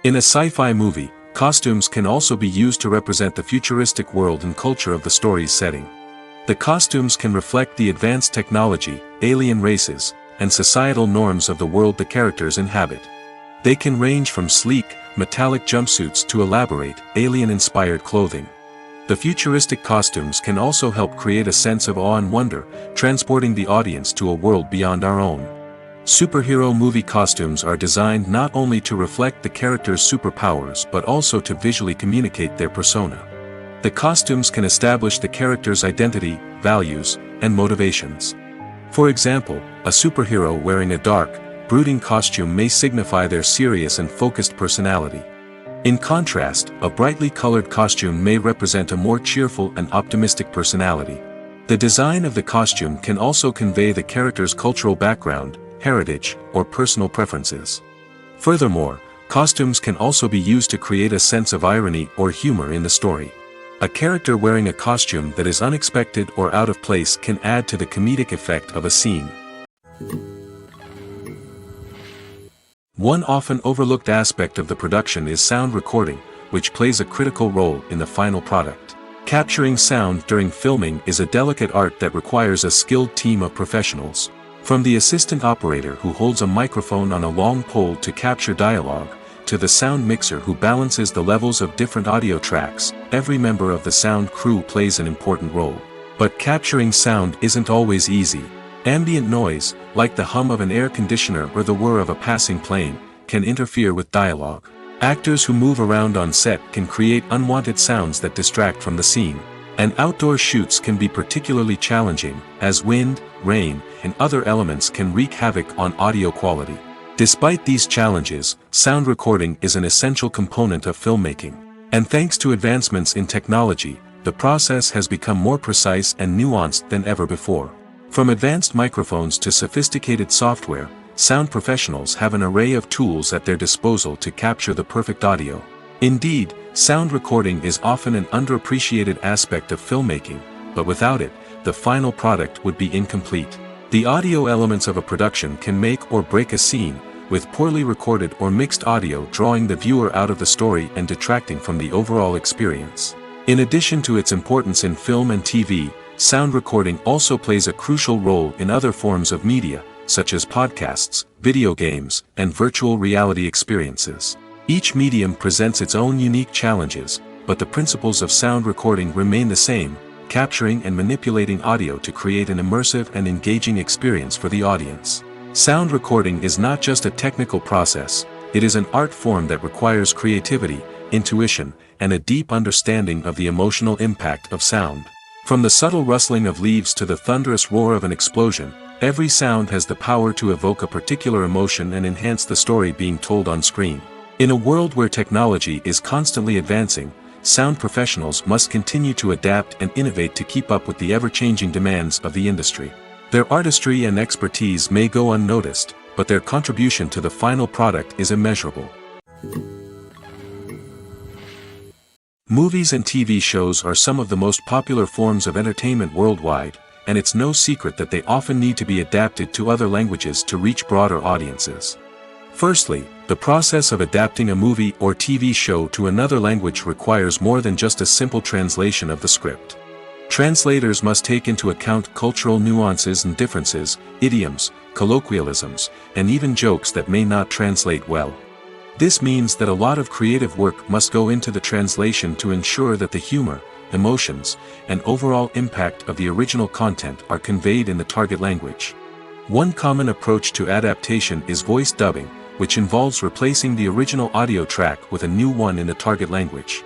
In a sci-fi movie, costumes can also be used to represent the futuristic world and culture of the story's setting. The costumes can reflect the advanced technology, alien races, and societal norms of the world the characters inhabit. They can range from sleek, metallic jumpsuits to elaborate, alien-inspired clothing. The futuristic costumes can also help create a sense of awe and wonder, transporting the audience to a world beyond our own. Superhero movie costumes are designed not only to reflect the character's superpowers but also to visually communicate their persona. The costumes can establish the character's identity, values, and motivations. For example, a superhero wearing a dark, brooding costume may signify their serious and focused personality. In contrast, a brightly colored costume may represent a more cheerful and optimistic personality. The design of the costume can also convey the character's cultural background, heritage, or personal preferences. Furthermore, costumes can also be used to create a sense of irony or humor in the story. A character wearing a costume that is unexpected or out of place can add to the comedic effect of a scene. One often overlooked aspect of the production is sound recording, which plays a critical role in the final product. Capturing sound during filming is a delicate art that requires a skilled team of professionals. From the assistant operator who holds a microphone on a long pole to capture dialogue, to the sound mixer who balances the levels of different audio tracks, every member of the sound crew plays an important role. But capturing sound isn't always easy. Ambient noise, like the hum of an air conditioner or the whir of a passing plane, can interfere with dialogue. Actors who move around on set can create unwanted sounds that distract from the scene. And outdoor shoots can be particularly challenging, as wind, rain, and other elements can wreak havoc on audio quality. Despite these challenges, sound recording is an essential component of filmmaking. And thanks to advancements in technology, the process has become more precise and nuanced than ever before. From advanced microphones to sophisticated software, sound professionals have an array of tools at their disposal to capture the perfect audio. Indeed, sound recording is often an underappreciated aspect of filmmaking, but without it, the final product would be incomplete. The audio elements of a production can make or break a scene, with poorly recorded or mixed audio drawing the viewer out of the story and detracting from the overall experience. In addition to its importance in film and TV, sound recording also plays a crucial role in other forms of media, such as podcasts, video games, and virtual reality experiences. Each medium presents its own unique challenges, but the principles of sound recording remain the same, capturing and manipulating audio to create an immersive and engaging experience for the audience. Sound recording is not just a technical process, it is an art form that requires creativity, intuition, and a deep understanding of the emotional impact of sound. From the subtle rustling of leaves to the thunderous roar of an explosion, every sound has the power to evoke a particular emotion and enhance the story being told on screen. In a world where technology is constantly advancing, sound professionals must continue to adapt and innovate to keep up with the ever-changing demands of the industry. Their artistry and expertise may go unnoticed, but their contribution to the final product is immeasurable. Movies and TV shows are some of the most popular forms of entertainment worldwide, and it's no secret that they often need to be adapted to other languages to reach broader audiences. Firstly, the process of adapting a movie or TV show to another language requires more than just a simple translation of the script. Translators must take into account cultural nuances and differences, idioms, colloquialisms, and even jokes that may not translate well. This means that a lot of creative work must go into the translation to ensure that the humor, emotions, and overall impact of the original content are conveyed in the target language. One common approach to adaptation is voice dubbing, which involves replacing the original audio track with a new one in the target language.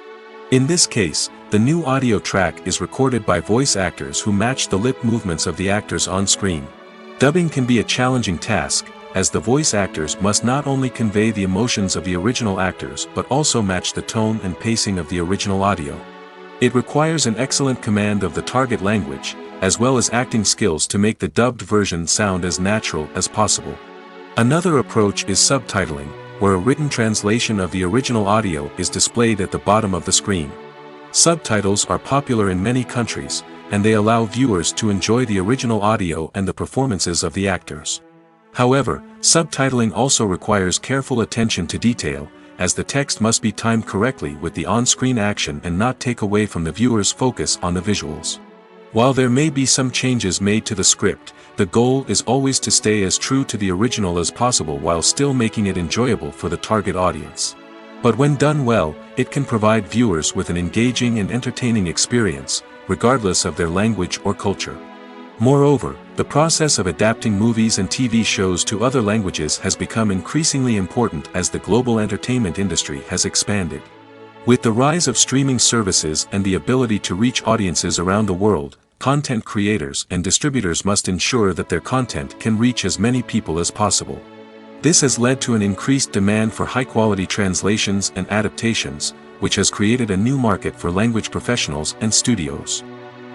In this case, the new audio track is recorded by voice actors who match the lip movements of the actors on screen. Dubbing can be a challenging task, as the voice actors must not only convey the emotions of the original actors but also match the tone and pacing of the original audio. It requires an excellent command of the target language, as well as acting skills to make the dubbed version sound as natural as possible. Another approach is subtitling, where a written translation of the original audio is displayed at the bottom of the screen. Subtitles are popular in many countries, and they allow viewers to enjoy the original audio and the performances of the actors. However, subtitling also requires careful attention to detail, as the text must be timed correctly with the on-screen action and not take away from the viewer's focus on the visuals. While there may be some changes made to the script, the goal is always to stay as true to the original as possible while still making it enjoyable for the target audience. But when done well, it can provide viewers with an engaging and entertaining experience, regardless of their language or culture. Moreover, the process of adapting movies and TV shows to other languages has become increasingly important as the global entertainment industry has expanded. With the rise of streaming services and the ability to reach audiences around the world, content creators and distributors must ensure that their content can reach as many people as possible. This has led to an increased demand for high-quality translations and adaptations, which has created a new market for language professionals and studios.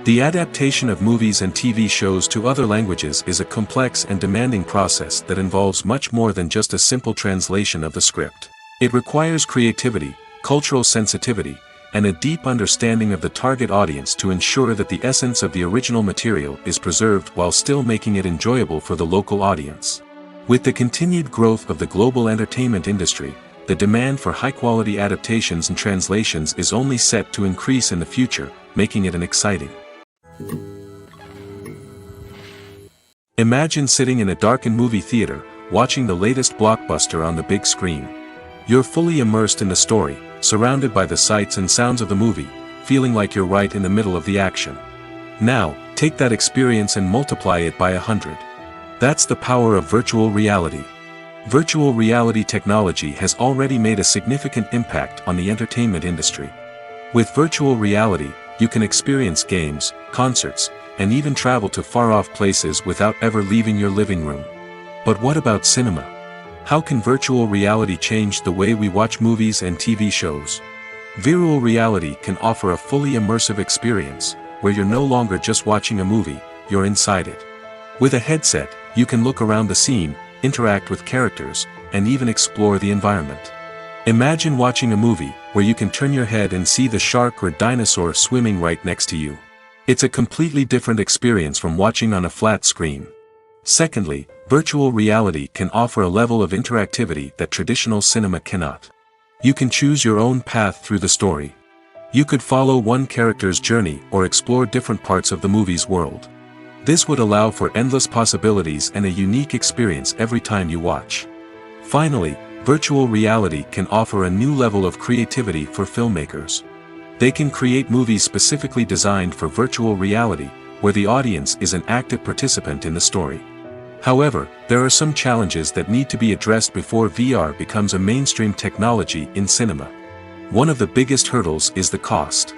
The adaptation of movies and TV shows to other languages is a complex and demanding process that involves much more than just a simple translation of the script. It requires creativity, cultural sensitivity, and a deep understanding of the target audience to ensure that the essence of the original material is preserved while still making it enjoyable for the local audience. With the continued growth of the global entertainment industry, the demand for high-quality adaptations and translations is only set to increase in the future, making it an exciting. Imagine sitting in a darkened movie theater, watching the latest blockbuster on the big screen. You're fully immersed in the story, surrounded by the sights and sounds of the movie, feeling like you're right in the middle of the action. Now, take that experience and multiply it by 100. That's the power of virtual reality. Virtual reality technology has already made a significant impact on the entertainment industry. With virtual reality, you can experience games, concerts, and even travel to far-off places without ever leaving your living room. But what about cinema? How can virtual reality change the way we watch movies and TV shows? Virtual reality can offer a fully immersive experience, where you're no longer just watching a movie, you're inside it. With a headset, you can look around the scene, interact with characters, and even explore the environment. Imagine watching a movie, where you can turn your head and see the shark or dinosaur swimming right next to you. It's a completely different experience from watching on a flat screen. Secondly, virtual reality can offer a level of interactivity that traditional cinema cannot. You can choose your own path through the story. You could follow one character's journey or explore different parts of the movie's world. This would allow for endless possibilities and a unique experience every time you watch. Finally, virtual reality can offer a new level of creativity for filmmakers. They can create movies specifically designed for virtual reality, where the audience is an active participant in the story. However, there are some challenges that need to be addressed before VR becomes a mainstream technology in cinema. One of the biggest hurdles is the cost.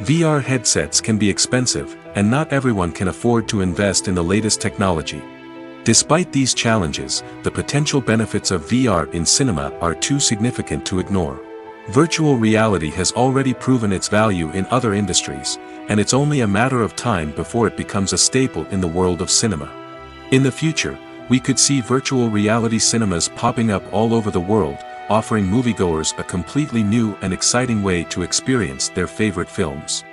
VR headsets can be expensive, and not everyone can afford to invest in the latest technology. Despite these challenges, the potential benefits of VR in cinema are too significant to ignore. Virtual reality has already proven its value in other industries, and it's only a matter of time before it becomes a staple in the world of cinema. In the future, we could see virtual reality cinemas popping up all over the world, offering moviegoers a completely new and exciting way to experience their favorite films.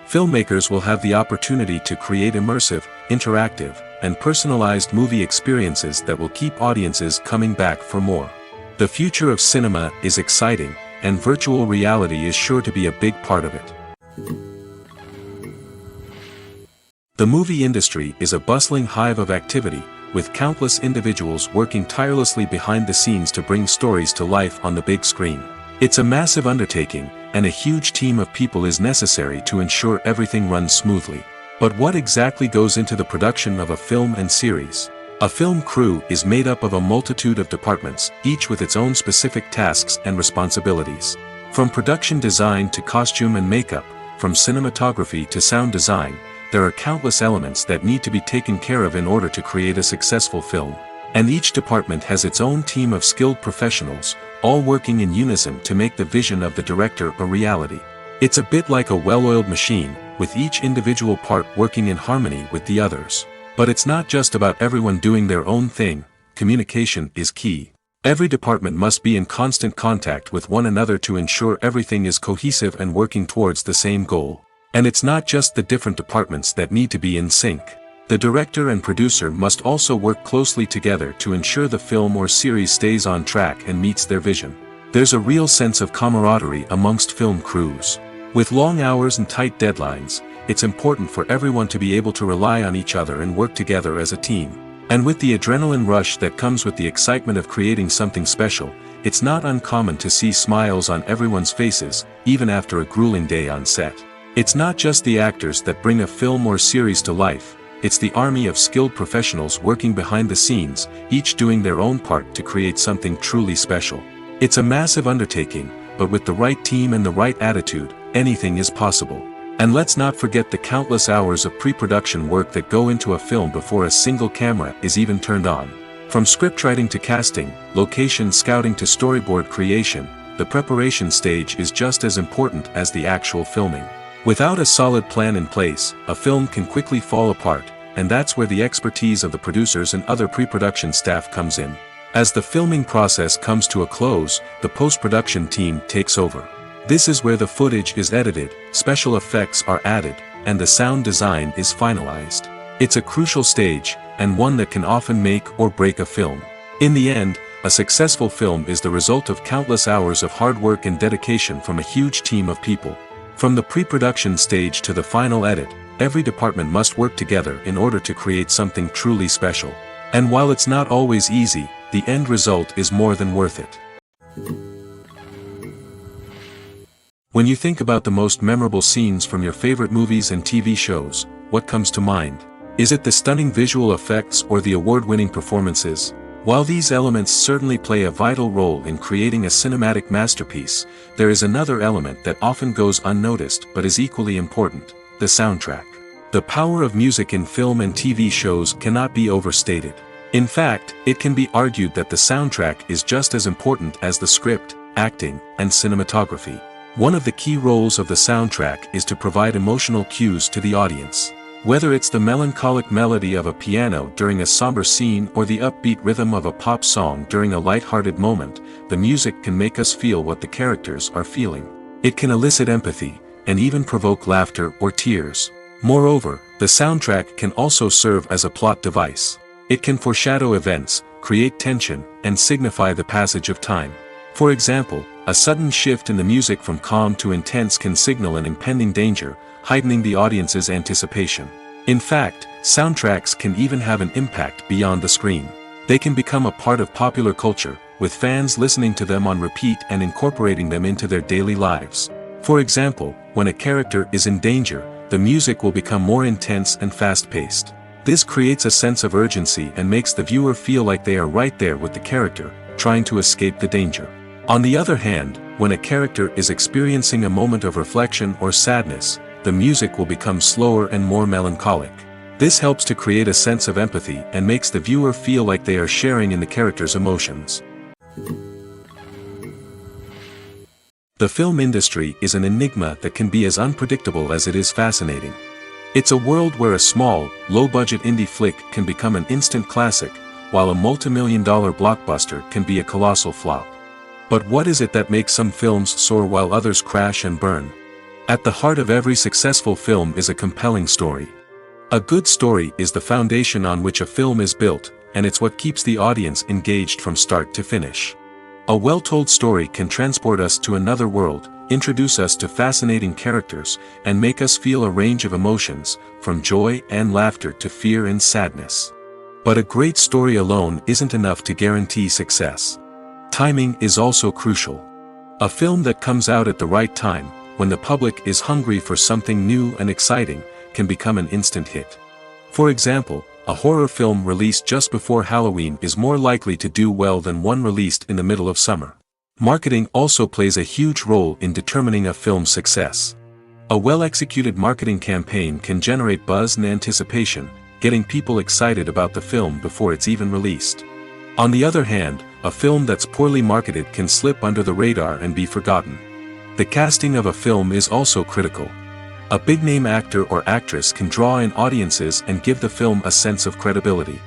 Filmmakers will have the opportunity to create immersive, interactive, and personalized movie experiences that will keep audiences coming back for more. The future of cinema is exciting, and virtual reality is sure to be a big part of it. The movie industry is a bustling hive of activity, with countless individuals working tirelessly behind the scenes to bring stories to life on the big screen. It's a massive undertaking, and a huge team of people is necessary to ensure everything runs smoothly. But what exactly goes into the production of a film and series? A film crew is made up of a multitude of departments, each with its own specific tasks and responsibilities. From production design to costume and makeup, from cinematography to sound design, there are countless elements that need to be taken care of in order to create a successful film. And each department has its own team of skilled professionals, all working in unison to make the vision of the director a reality. It's a bit like a well-oiled machine, with each individual part working in harmony with the others. But it's not just about everyone doing their own thing. Communication is key. Every department must be in constant contact with one another to ensure everything is cohesive and working towards the same goal. And it's not just the different departments that need to be in sync. The director and producer must also work closely together to ensure the film or series stays on track and meets their vision. There's a real sense of camaraderie amongst film crews. With long hours and tight deadlines, it's important for everyone to be able to rely on each other and work together as a team. And with the adrenaline rush that comes with the excitement of creating something special, it's not uncommon to see smiles on everyone's faces, even after a grueling day on set. It's not just the actors that bring a film or series to life, it's the army of skilled professionals working behind the scenes, each doing their own part to create something truly special. It's a massive undertaking, but with the right team and the right attitude, anything is possible. And let's not forget the countless hours of pre-production work that go into a film before a single camera is even turned on. From scriptwriting to casting, location scouting to storyboard creation, the preparation stage is just as important as the actual filming. Without a solid plan in place, a film can quickly fall apart, and that's where the expertise of the producers and other pre-production staff comes in. As the filming process comes to a close, the post-production team takes over. This is where the footage is edited, special effects are added, and the sound design is finalized. It's a crucial stage, and one that can often make or break a film. In the end, a successful film is the result of countless hours of hard work and dedication from a huge team of people. From the pre-production stage to the final edit, every department must work together in order to create something truly special. And while it's not always easy, the end result is more than worth it. When you think about the most memorable scenes from your favorite movies and TV shows, what comes to mind? Is it the stunning visual effects or the award-winning performances? While these elements certainly play a vital role in creating a cinematic masterpiece, there is another element that often goes unnoticed but is equally important: the soundtrack. The power of music in film and TV shows cannot be overstated. In fact, it can be argued that the soundtrack is just as important as the script, acting, and cinematography. One of the key roles of the soundtrack is to provide emotional cues to the audience. Whether it's the melancholic melody of a piano during a somber scene or the upbeat rhythm of a pop song during a light-hearted moment, the music can make us feel what the characters are feeling. It can elicit empathy, and even provoke laughter or tears. Moreover, the soundtrack can also serve as a plot device. It can foreshadow events, create tension, and signify the passage of time. For example, a sudden shift in the music from calm to intense can signal an impending danger, heightening the audience's anticipation. In fact, soundtracks can even have an impact beyond the screen. They can become a part of popular culture, with fans listening to them on repeat and incorporating them into their daily lives. For example, when a character is in danger, the music will become more intense and fast-paced. This creates a sense of urgency and makes the viewer feel like they are right there with the character, trying to escape the danger. On the other hand, when a character is experiencing a moment of reflection or sadness, the music will become slower and more melancholic. This helps to create a sense of empathy and makes the viewer feel like they are sharing in the character's emotions. The film industry is an enigma that can be as unpredictable as it is fascinating. It's a world where a small, low-budget indie flick can become an instant classic, while a multi-million-dollar blockbuster can be a colossal flop. But what is it that makes some films soar while others crash and burn? At the heart of every successful film is a compelling story. A good story is the foundation on which a film is built, and it's what keeps the audience engaged from start to finish. A well-told story can transport us to another world, introduce us to fascinating characters, and make us feel a range of emotions, from joy and laughter to fear and sadness. But a great story alone isn't enough to guarantee success. Timing is also crucial. A film that comes out at the right time, when the public is hungry for something new and exciting, can become an instant hit. For example, a horror film released just before Halloween is more likely to do well than one released in the middle of summer. Marketing also plays a huge role in determining a film's success. A well-executed marketing campaign can generate buzz and anticipation, getting people excited about the film before it's even released. On the other hand, a film that's poorly marketed can slip under the radar and be forgotten. The casting of a film is also critical. A big-name actor or actress can draw in audiences and give the film a sense of credibility.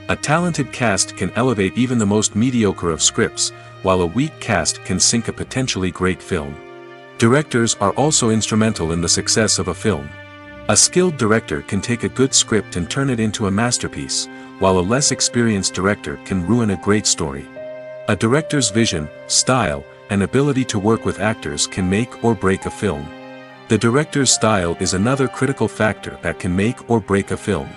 A talented cast can elevate even the most mediocre of scripts, while a weak cast can sink a potentially great film. Directors are also instrumental in the success of a film. A skilled director can take a good script and turn it into a masterpiece, while a less experienced director can ruin a great story. A director's vision, style, and ability to work with actors can make or break a film. The director's style is another critical factor that can make or break a film.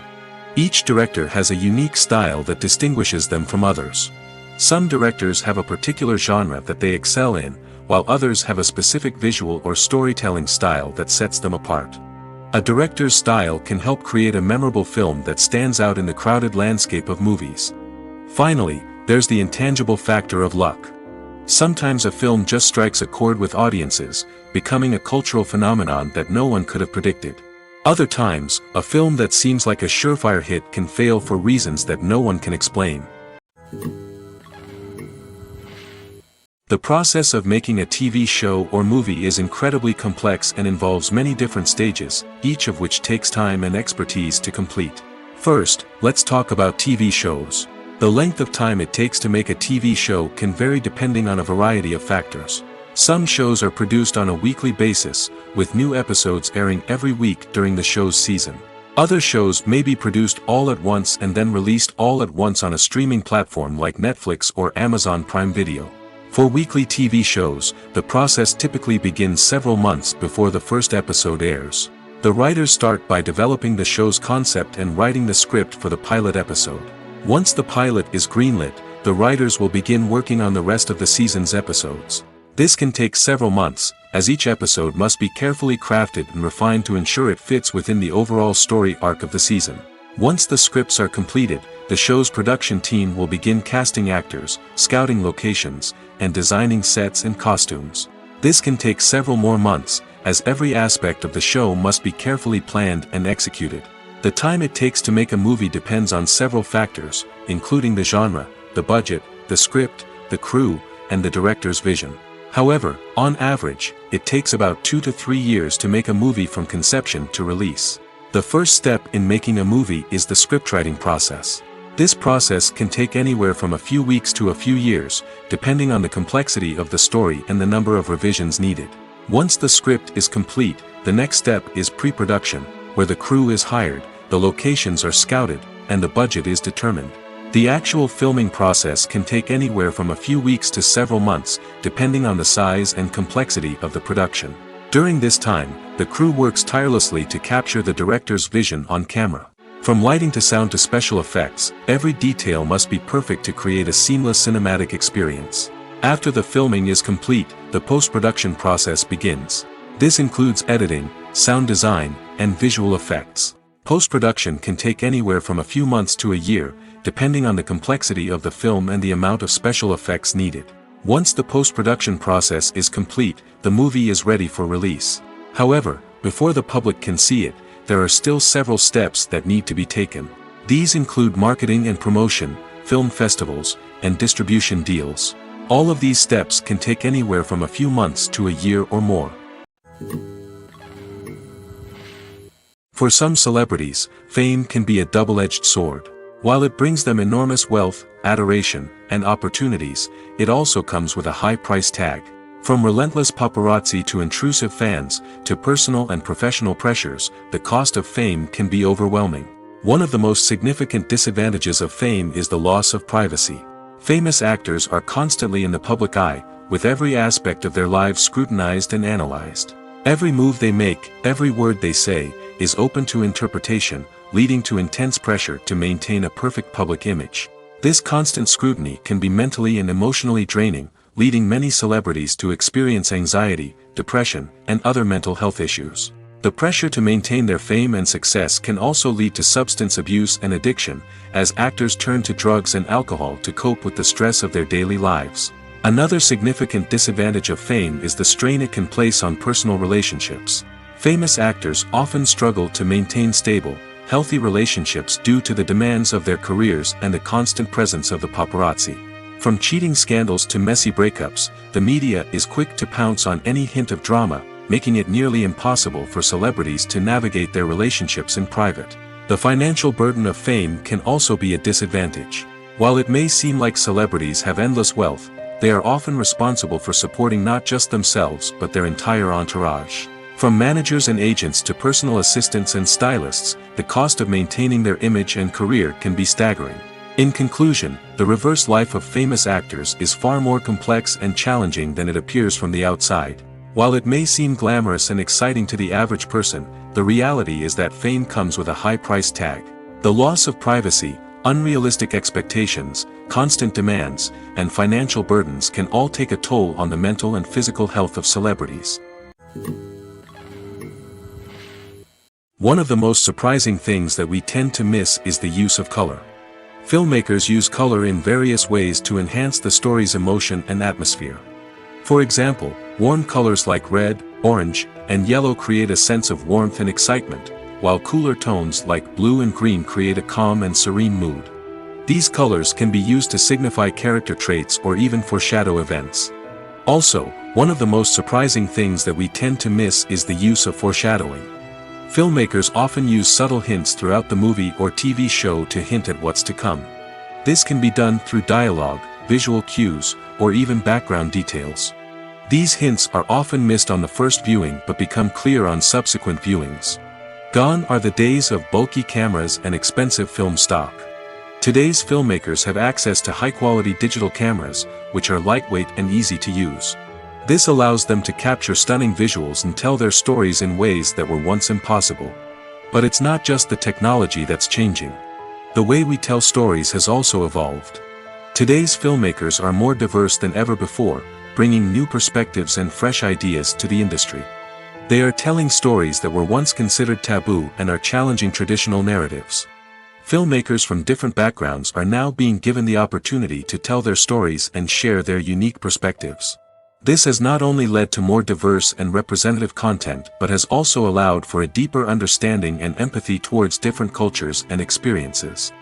Each director has a unique style that distinguishes them from others. Some directors have a particular genre that they excel in, while others have a specific visual or storytelling style that sets them apart. A director's style can help create a memorable film that stands out in the crowded landscape of movies. Finally, there's the intangible factor of luck. Sometimes a film just strikes a chord with audiences, becoming a cultural phenomenon that no one could have predicted. Other times, a film that seems like a surefire hit can fail for reasons that no one can explain. The process of making a TV show or movie is incredibly complex and involves many different stages, each of which takes time and expertise to complete. First, let's talk about TV shows. The length of time it takes to make a TV show can vary depending on a variety of factors. Some shows are produced on a weekly basis, with new episodes airing every week during the show's season. Other shows may be produced all at once and then released all at once on a streaming platform like Netflix or Amazon Prime Video. For weekly TV shows, the process typically begins several months before the first episode airs. The writers start by developing the show's concept and writing the script for the pilot episode. Once the pilot is greenlit, the writers will begin working on the rest of the season's episodes. This can take several months, as each episode must be carefully crafted and refined to ensure it fits within the overall story arc of the season. Once the scripts are completed, the show's production team will begin casting actors, scouting locations, and designing sets and costumes. This can take several more months, as every aspect of the show must be carefully planned and executed. The time it takes to make a movie depends on several factors, including the genre, the budget, the script, the crew, and the director's vision. However, on average, it takes about 2 to 3 years to make a movie from conception to release. The first step in making a movie is the scriptwriting process. This process can take anywhere from a few weeks to a few years, depending on the complexity of the story and the number of revisions needed. Once the script is complete, the next step is pre-production, where the crew is hired, the locations are scouted, and the budget is determined. The actual filming process can take anywhere from a few weeks to several months, depending on the size and complexity of the production. During this time, the crew works tirelessly to capture the director's vision on camera. From lighting to sound to special effects, every detail must be perfect to create a seamless cinematic experience. After the filming is complete, the post-production process begins. This includes editing, sound design, and visual effects. Post-production can take anywhere from a few months to a year, depending on the complexity of the film and the amount of special effects needed. Once the post-production process is complete, the movie is ready for release. However, before the public can see it, there are still several steps that need to be taken. These include marketing and promotion, film festivals, and distribution deals. All of these steps can take anywhere from a few months to a year or more. For some celebrities, fame can be a double-edged sword. While it brings them enormous wealth, adoration, and opportunities, it also comes with a high price tag. From relentless paparazzi to intrusive fans, to personal and professional pressures, the cost of fame can be overwhelming. One of the most significant disadvantages of fame is the loss of privacy. Famous actors are constantly in the public eye, with every aspect of their lives scrutinized and analyzed. Every move they make, every word they say, is open to interpretation, leading to intense pressure to maintain a perfect public image. This constant scrutiny can be mentally and emotionally draining, leading many celebrities to experience anxiety, depression, and other mental health issues. The pressure to maintain their fame and success can also lead to substance abuse and addiction, as actors turn to drugs and alcohol to cope with the stress of their daily lives. Another significant disadvantage of fame is the strain it can place on personal relationships. Famous actors often struggle to maintain stable, healthy relationships due to the demands of their careers and the constant presence of the paparazzi. From cheating scandals to messy breakups, the media is quick to pounce on any hint of drama, making it nearly impossible for celebrities to navigate their relationships in private. The financial burden of fame can also be a disadvantage. While it may seem like celebrities have endless wealth, they are often responsible for supporting not just themselves but their entire entourage. From managers and agents to personal assistants and stylists, the cost of maintaining their image and career can be staggering. In conclusion, the reverse life of famous actors is far more complex and challenging than it appears from the outside. While it may seem glamorous and exciting to the average person, the reality is that fame comes with a high price tag. The loss of privacy, unrealistic expectations, constant demands, and financial burdens can all take a toll on the mental and physical health of celebrities. One of the most surprising things that we tend to miss is the use of color. Filmmakers use color in various ways to enhance the story's emotion and atmosphere. For example, warm colors like red, orange, and yellow create a sense of warmth and excitement, while cooler tones like blue and green create a calm and serene mood. These colors can be used to signify character traits or even foreshadow events. Also, one of the most surprising things that we tend to miss is the use of foreshadowing. Filmmakers often use subtle hints throughout the movie or TV show to hint at what's to come. This can be done through dialogue, visual cues, or even background details. These hints are often missed on the first viewing but become clear on subsequent viewings. Gone are the days of bulky cameras and expensive film stock. Today's filmmakers have access to high-quality digital cameras, which are lightweight and easy to use. This allows them to capture stunning visuals and tell their stories in ways that were once impossible. But it's not just the technology that's changing. The way we tell stories has also evolved. Today's filmmakers are more diverse than ever before, bringing new perspectives and fresh ideas to the industry. They are telling stories that were once considered taboo and are challenging traditional narratives. Filmmakers from different backgrounds are now being given the opportunity to tell their stories and share their unique perspectives. This has not only led to more diverse and representative content but has also allowed for a deeper understanding and empathy towards different cultures and experiences.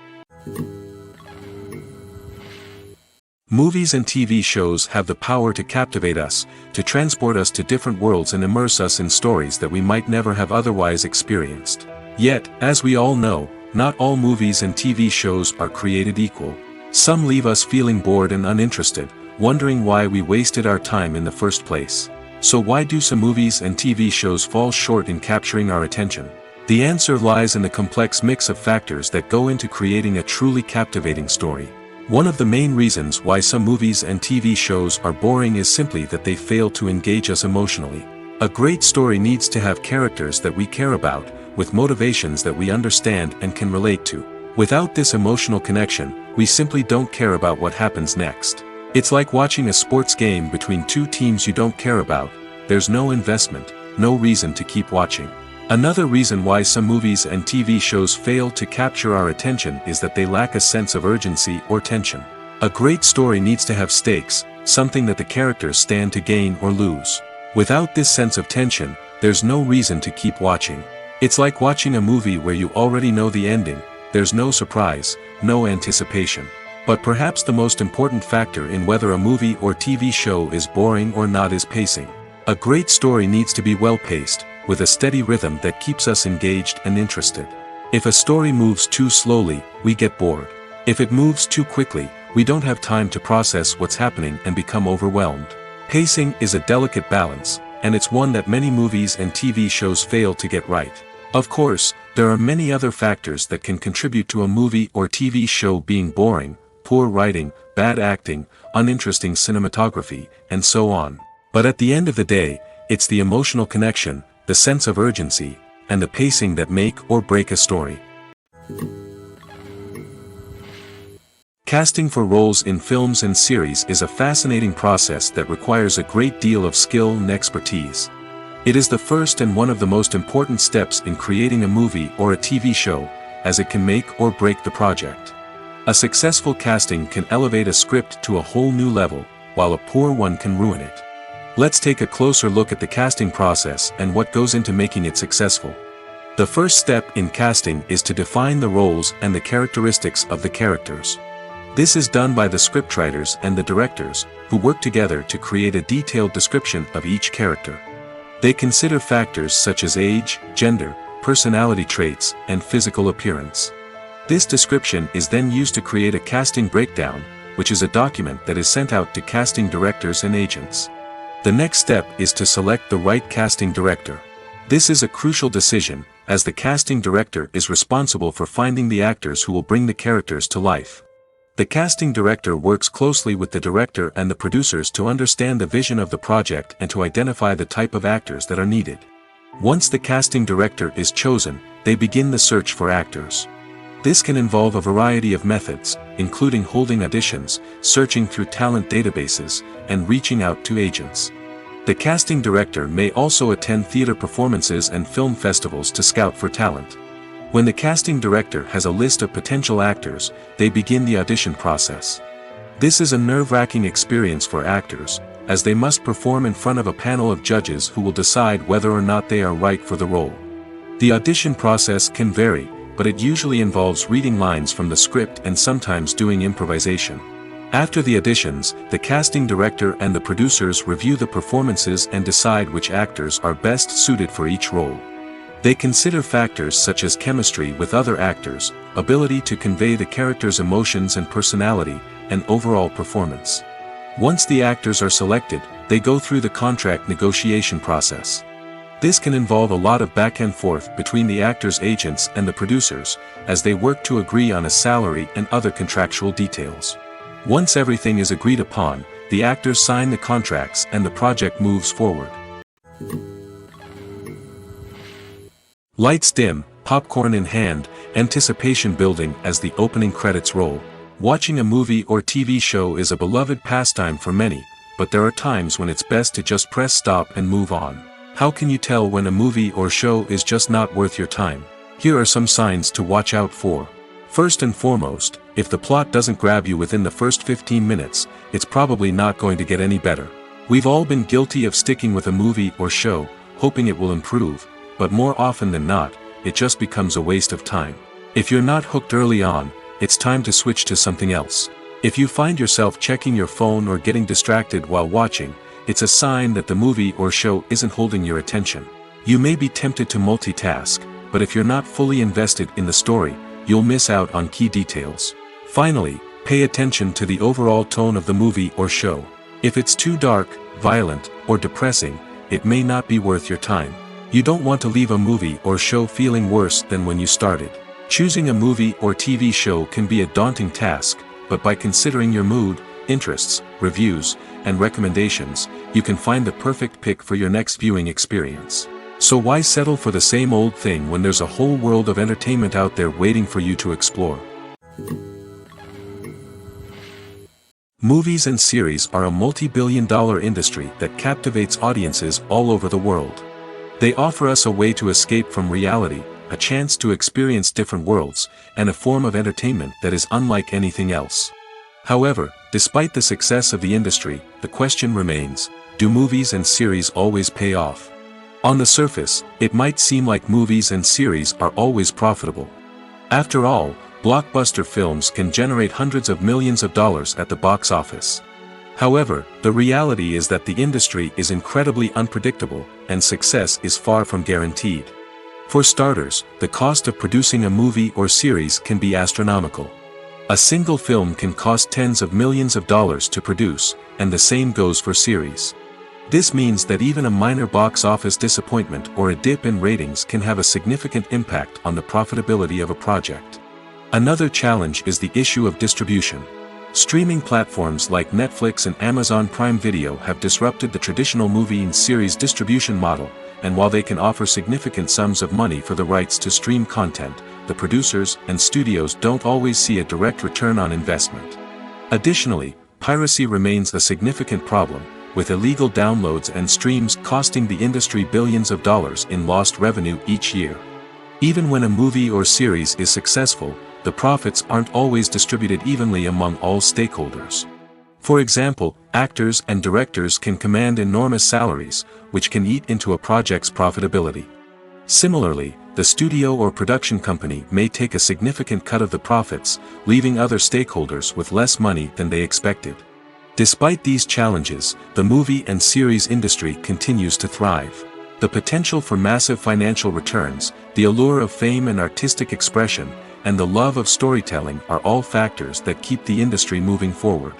Movies and TV shows have the power to captivate us, to transport us to different worlds and immerse us in stories that we might never have otherwise experienced. Yet, as we all know, not all movies and TV shows are created equal. Some leave us feeling bored and uninterested, wondering why we wasted our time in the first place. So why do some movies and TV shows fall short in capturing our attention? The answer lies in the complex mix of factors that go into creating a truly captivating story. One of the main reasons why some movies and TV shows are boring is simply that they fail to engage us emotionally. A great story needs to have characters that we care about, with motivations that we understand and can relate to. Without this emotional connection, we simply don't care about what happens next. It's like watching a sports game between two teams you don't care about. There's no investment, no reason to keep watching. Another reason why some movies and TV shows fail to capture our attention is that they lack a sense of urgency or tension. A great story needs to have stakes, something that the characters stand to gain or lose. Without this sense of tension, there's no reason to keep watching. It's like watching a movie where you already know the ending. There's no surprise, no anticipation. But perhaps the most important factor in whether a movie or TV show is boring or not is pacing. A great story needs to be well-paced, with a steady rhythm that keeps us engaged and interested. If a story moves too slowly, we get bored. If it moves too quickly, we don't have time to process what's happening and become overwhelmed. Pacing is a delicate balance, and it's one that many movies and TV shows fail to get right. Of course, there are many other factors that can contribute to a movie or TV show being boring: poor writing, bad acting, uninteresting cinematography, and so on. But at the end of the day, it's the emotional connection, the sense of urgency, and the pacing that make or break a story. Casting for roles in films and series is a fascinating process that requires a great deal of skill and expertise. It is the first and one of the most important steps in creating a movie or a TV show, as it can make or break the project. A successful casting can elevate a script to a whole new level, while a poor one can ruin it. Let's take a closer look at the casting process and what goes into making it successful. The first step in casting is to define the roles and the characteristics of the characters. This is done by the scriptwriters and the directors, who work together to create a detailed description of each character. They consider factors such as age, gender, personality traits, and physical appearance. This description is then used to create a casting breakdown, which is a document that is sent out to casting directors and agents. The next step is to select the right casting director. This is a crucial decision, as the casting director is responsible for finding the actors who will bring the characters to life. The casting director works closely with the director and the producers to understand the vision of the project and to identify the type of actors that are needed. Once the casting director is chosen, they begin the search for actors. This can involve a variety of methods, including holding auditions, searching through talent databases, and reaching out to agents. The casting director may also attend theater performances and film festivals to scout for talent. When the casting director has a list of potential actors, they begin the audition process. This is a nerve-wracking experience for actors, as they must perform in front of a panel of judges who will decide whether or not they are right for the role. The audition process can vary, but it usually involves reading lines from the script and sometimes doing improvisation. After the auditions, the casting director and the producers review the performances and decide which actors are best suited for each role. They consider factors such as chemistry with other actors, ability to convey the character's emotions and personality, and overall performance. Once the actors are selected, they go through the contract negotiation process. This can involve a lot of back and forth between the actors' agents and the producers, as they work to agree on a salary and other contractual details. Once everything is agreed upon, the actors sign the contracts and the project moves forward. Lights dim, popcorn in hand, anticipation building as the opening credits roll. Watching a movie or TV show is a beloved pastime for many, but there are times when it's best to just press stop and move on. How can you tell when a movie or show is just not worth your time? Here are some signs to watch out for. First and foremost, if the plot doesn't grab you within the first 15 minutes, it's probably not going to get any better. We've all been guilty of sticking with a movie or show, hoping it will improve, but more often than not, it just becomes a waste of time. If you're not hooked early on, it's time to switch to something else. If you find yourself checking your phone or getting distracted while watching, it's a sign that the movie or show isn't holding your attention. You may be tempted to multitask, but if you're not fully invested in the story, you'll miss out on key details. Finally, pay attention to the overall tone of the movie or show. If it's too dark, violent, or depressing, it may not be worth your time. You don't want to leave a movie or show feeling worse than when you started. Choosing a movie or TV show can be a daunting task, but by considering your mood, interests, reviews, and recommendations, you can find the perfect pick for your next viewing experience. So why settle for the same old thing when there's a whole world of entertainment out there waiting for you to explore? Movies and series are a multi-billion-dollar industry that captivates audiences all over the world. They offer us a way to escape from reality, a chance to experience different worlds, and a form of entertainment that is unlike anything else. However, despite the success of the industry, the question remains, do movies and series always pay off? On the surface, it might seem like movies and series are always profitable. After all, blockbuster films can generate hundreds of millions of dollars at the box office. However, the reality is that the industry is incredibly unpredictable, and success is far from guaranteed. For starters, the cost of producing a movie or series can be astronomical. A single film can cost tens of millions of dollars to produce, and the same goes for series. This means that even a minor box office disappointment or a dip in ratings can have a significant impact on the profitability of a project. Another challenge is the issue of distribution. Streaming platforms like Netflix and Amazon Prime Video have disrupted the traditional movie and series distribution model, and while they can offer significant sums of money for the rights to stream content, the producers and studios don't always see a direct return on investment. Additionally, piracy remains a significant problem, with illegal downloads and streams costing the industry billions of dollars in lost revenue each year. Even when a movie or series is successful, the profits aren't always distributed evenly among all stakeholders. For example, actors and directors can command enormous salaries, which can eat into a project's profitability. Similarly, the studio or production company may take a significant cut of the profits, leaving other stakeholders with less money than they expected. Despite these challenges, the movie and series industry continues to thrive. The potential for massive financial returns, the allure of fame and artistic expression, and the love of storytelling are all factors that keep the industry moving forward.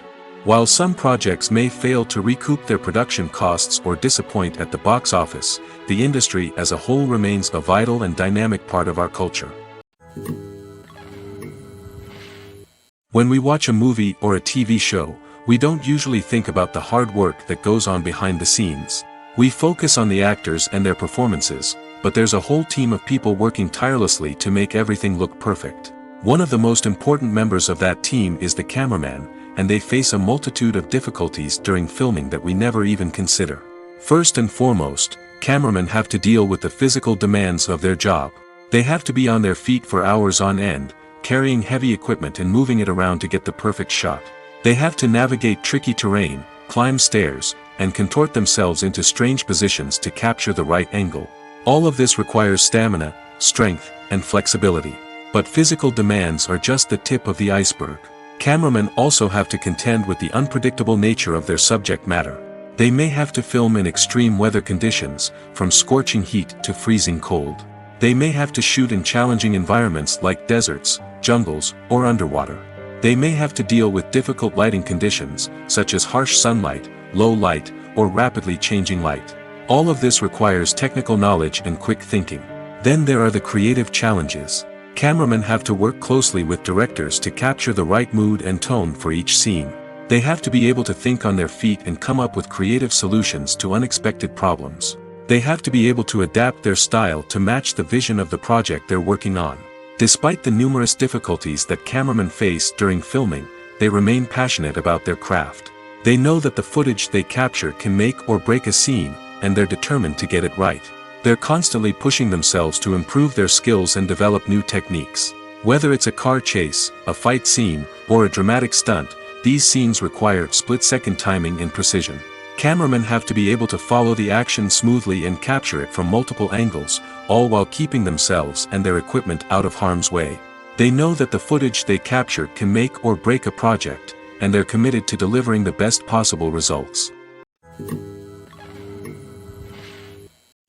While some projects may fail to recoup their production costs or disappoint at the box office, the industry as a whole remains a vital and dynamic part of our culture. When we watch a movie or a TV show, we don't usually think about the hard work that goes on behind the scenes. We focus on the actors and their performances, but there's a whole team of people working tirelessly to make everything look perfect. One of the most important members of that team is the cameraman, and they face a multitude of difficulties during filming that we never even consider. First and foremost, cameramen have to deal with the physical demands of their job. They have to be on their feet for hours on end, carrying heavy equipment and moving it around to get the perfect shot. They have to navigate tricky terrain, climb stairs, and contort themselves into strange positions to capture the right angle. All of this requires stamina, strength, and flexibility. But physical demands are just the tip of the iceberg. Cameramen also have to contend with the unpredictable nature of their subject matter. They may have to film in extreme weather conditions, from scorching heat to freezing cold. They may have to shoot in challenging environments like deserts, jungles, or underwater. They may have to deal with difficult lighting conditions, such as harsh sunlight, low light, or rapidly changing light. All of this requires technical knowledge and quick thinking. Then there are the creative challenges. Cameramen have to work closely with directors to capture the right mood and tone for each scene. They have to be able to think on their feet and come up with creative solutions to unexpected problems. They have to be able to adapt their style to match the vision of the project they're working on. Despite the numerous difficulties that cameramen face during filming, they remain passionate about their craft. They know that the footage they capture can make or break a scene, and they're determined to get it right. They're constantly pushing themselves to improve their skills and develop new techniques. Whether it's a car chase, a fight scene, or a dramatic stunt, these scenes require split-second timing and precision. Cameramen have to be able to follow the action smoothly and capture it from multiple angles, all while keeping themselves and their equipment out of harm's way. They know that the footage they capture can make or break a project, and they're committed to delivering the best possible results.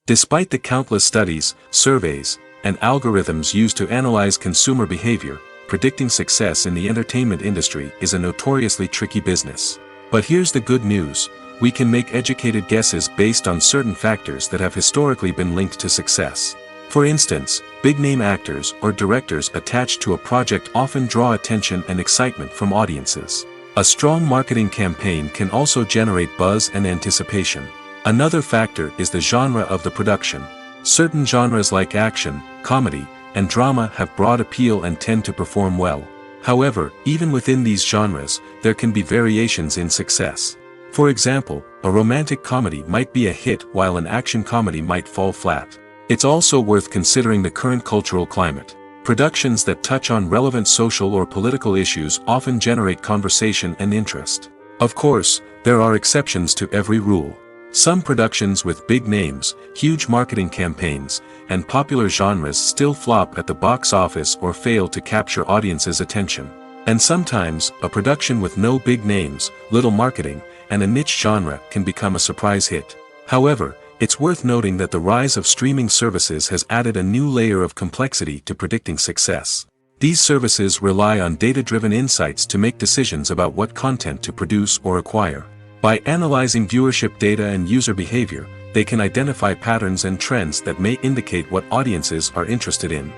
Despite the countless studies, surveys, and algorithms used to analyze consumer behavior, predicting success in the entertainment industry is a notoriously tricky business. But here's the good news: we can make educated guesses based on certain factors that have historically been linked to success. For instance, big-name actors or directors attached to a project often draw attention and excitement from audiences. A strong marketing campaign can also generate buzz and anticipation. Another factor is the genre of the production. Certain genres like action, comedy, and drama have broad appeal and tend to perform well. However, even within these genres, there can be variations in success. For example, a romantic comedy might be a hit while an action comedy might fall flat. It's also worth considering the current cultural climate. Productions that touch on relevant social or political issues often generate conversation and interest. Of course, there are exceptions to every rule. Some productions with big names, huge marketing campaigns, and popular genres still flop at the box office or fail to capture audiences' attention. And sometimes, a production with no big names, little marketing, and a niche genre can become a surprise hit. However, it's worth noting that the rise of streaming services has added a new layer of complexity to predicting success. These services rely on data-driven insights to make decisions about what content to produce or acquire. By analyzing viewership data and user behavior, they can identify patterns and trends that may indicate what audiences are interested in.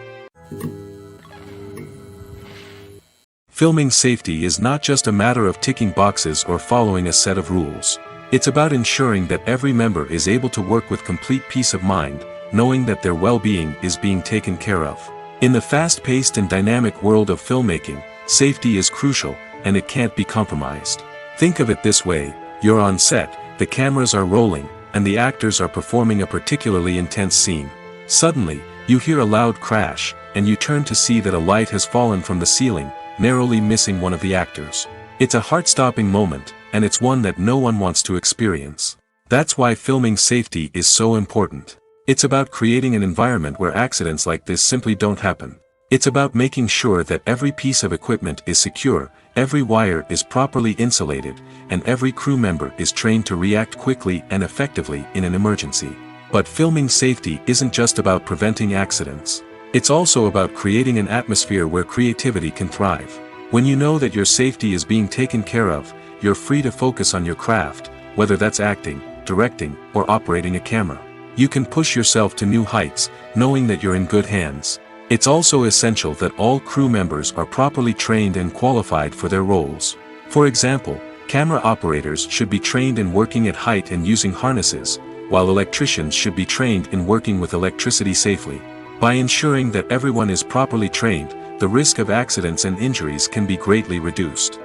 Filming safety is not just a matter of ticking boxes or following a set of rules. It's about ensuring that every member is able to work with complete peace of mind, knowing that their well-being is being taken care of. In the fast-paced and dynamic world of filmmaking, safety is crucial, and it can't be compromised. Think of it this way: you're on set, the cameras are rolling, and the actors are performing a particularly intense scene. Suddenly, you hear a loud crash, and you turn to see that a light has fallen from the ceiling, narrowly missing one of the actors. It's a heart-stopping moment, and it's one that no one wants to experience. That's why filming safety is so important. It's about creating an environment where accidents like this simply don't happen. It's about making sure that every piece of equipment is secure, every wire is properly insulated, and every crew member is trained to react quickly and effectively in an emergency. But filming safety isn't just about preventing accidents. It's also about creating an atmosphere where creativity can thrive. When you know that your safety is being taken care of, you're free to focus on your craft, whether that's acting, directing, or operating a camera. You can push yourself to new heights, knowing that you're in good hands. It's also essential that all crew members are properly trained and qualified for their roles. For example, camera operators should be trained in working at height and using harnesses, while electricians should be trained in working with electricity safely. By ensuring that everyone is properly trained, the risk of accidents and injuries can be greatly reduced.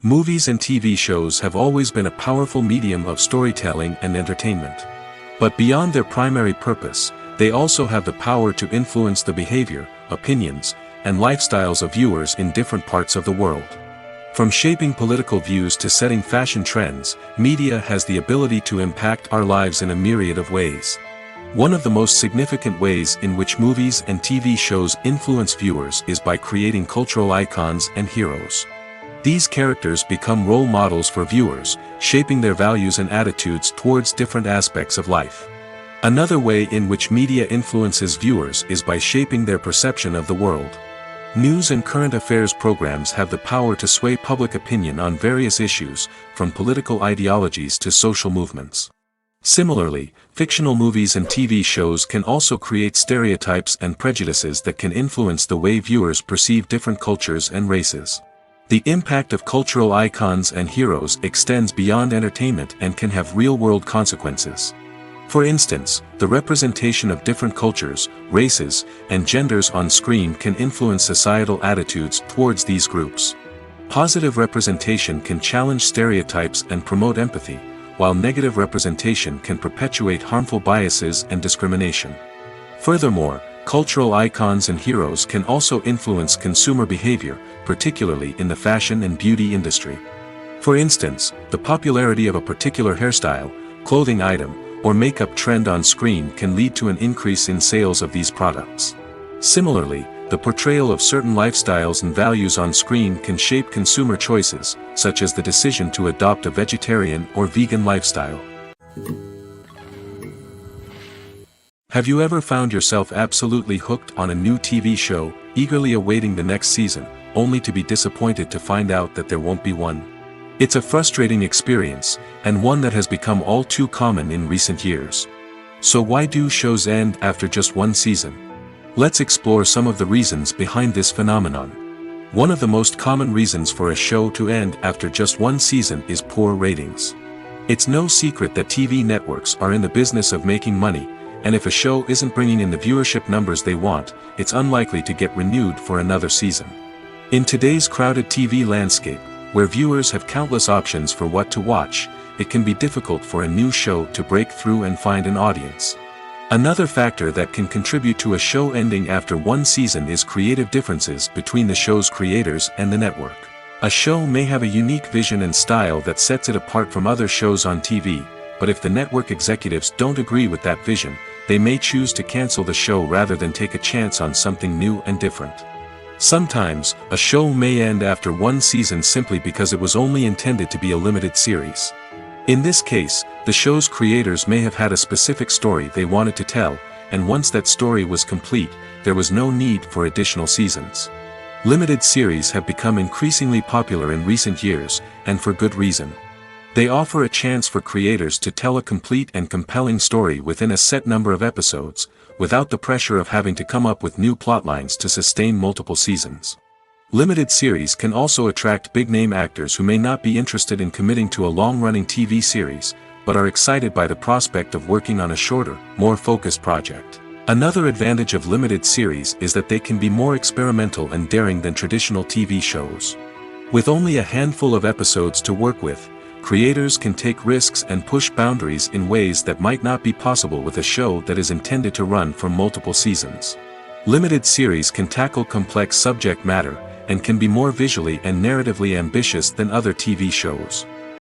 Movies and TV shows have always been a powerful medium of storytelling and entertainment. But beyond their primary purpose, they also have the power to influence the behavior, opinions, and lifestyles of viewers in different parts of the world. From shaping political views to setting fashion trends, media has the ability to impact our lives in a myriad of ways. One of the most significant ways in which movies and TV shows influence viewers is by creating cultural icons and heroes. These characters become role models for viewers, shaping their values and attitudes towards different aspects of life. Another way in which media influences viewers is by shaping their perception of the world. News and current affairs programs have the power to sway public opinion on various issues, from political ideologies to social movements. Similarly, fictional movies and TV shows can also create stereotypes and prejudices that can influence the way viewers perceive different cultures and races. The impact of cultural icons and heroes extends beyond entertainment and can have real-world consequences. For instance, the representation of different cultures, races, and genders on screen can influence societal attitudes towards these groups. Positive representation can challenge stereotypes and promote empathy, while negative representation can perpetuate harmful biases and discrimination. Furthermore, cultural icons and heroes can also influence consumer behavior, particularly in the fashion and beauty industry. For instance, the popularity of a particular hairstyle, clothing item, or makeup trend on screen can lead to an increase in sales of these products. Similarly, the portrayal of certain lifestyles and values on screen can shape consumer choices, such as the decision to adopt a vegetarian or vegan lifestyle. Have you ever found yourself absolutely hooked on a new TV show, eagerly awaiting the next season, only to be disappointed to find out that there won't be one? It's a frustrating experience, and one that has become all too common in recent years. So why do shows end after just one season? Let's explore some of the reasons behind this phenomenon. One of the most common reasons for a show to end after just one season is poor ratings. It's no secret that TV networks are in the business of making money, and if a show isn't bringing in the viewership numbers they want, it's unlikely to get renewed for another season. In today's crowded TV landscape, where viewers have countless options for what to watch, it can be difficult for a new show to break through and find an audience. Another factor that can contribute to a show ending after one season is creative differences between the show's creators and the network. A show may have a unique vision and style that sets it apart from other shows on TV, but if the network executives don't agree with that vision, they may choose to cancel the show rather than take a chance on something new and different. Sometimes, a show may end after one season simply because it was only intended to be a limited series. In this case, the show's creators may have had a specific story they wanted to tell, and once that story was complete, there was no need for additional seasons. Limited series have become increasingly popular in recent years, and for good reason. They offer a chance for creators to tell a complete and compelling story within a set number of episodes, without the pressure of having to come up with new plotlines to sustain multiple seasons. Limited series can also attract big-name actors who may not be interested in committing to a long-running TV series, but are excited by the prospect of working on a shorter, more focused project. Another advantage of limited series is that they can be more experimental and daring than traditional TV shows. With only a handful of episodes to work with, creators can take risks and push boundaries in ways that might not be possible with a show that is intended to run for multiple seasons. Limited series can tackle complex subject matter, and can be more visually and narratively ambitious than other TV shows.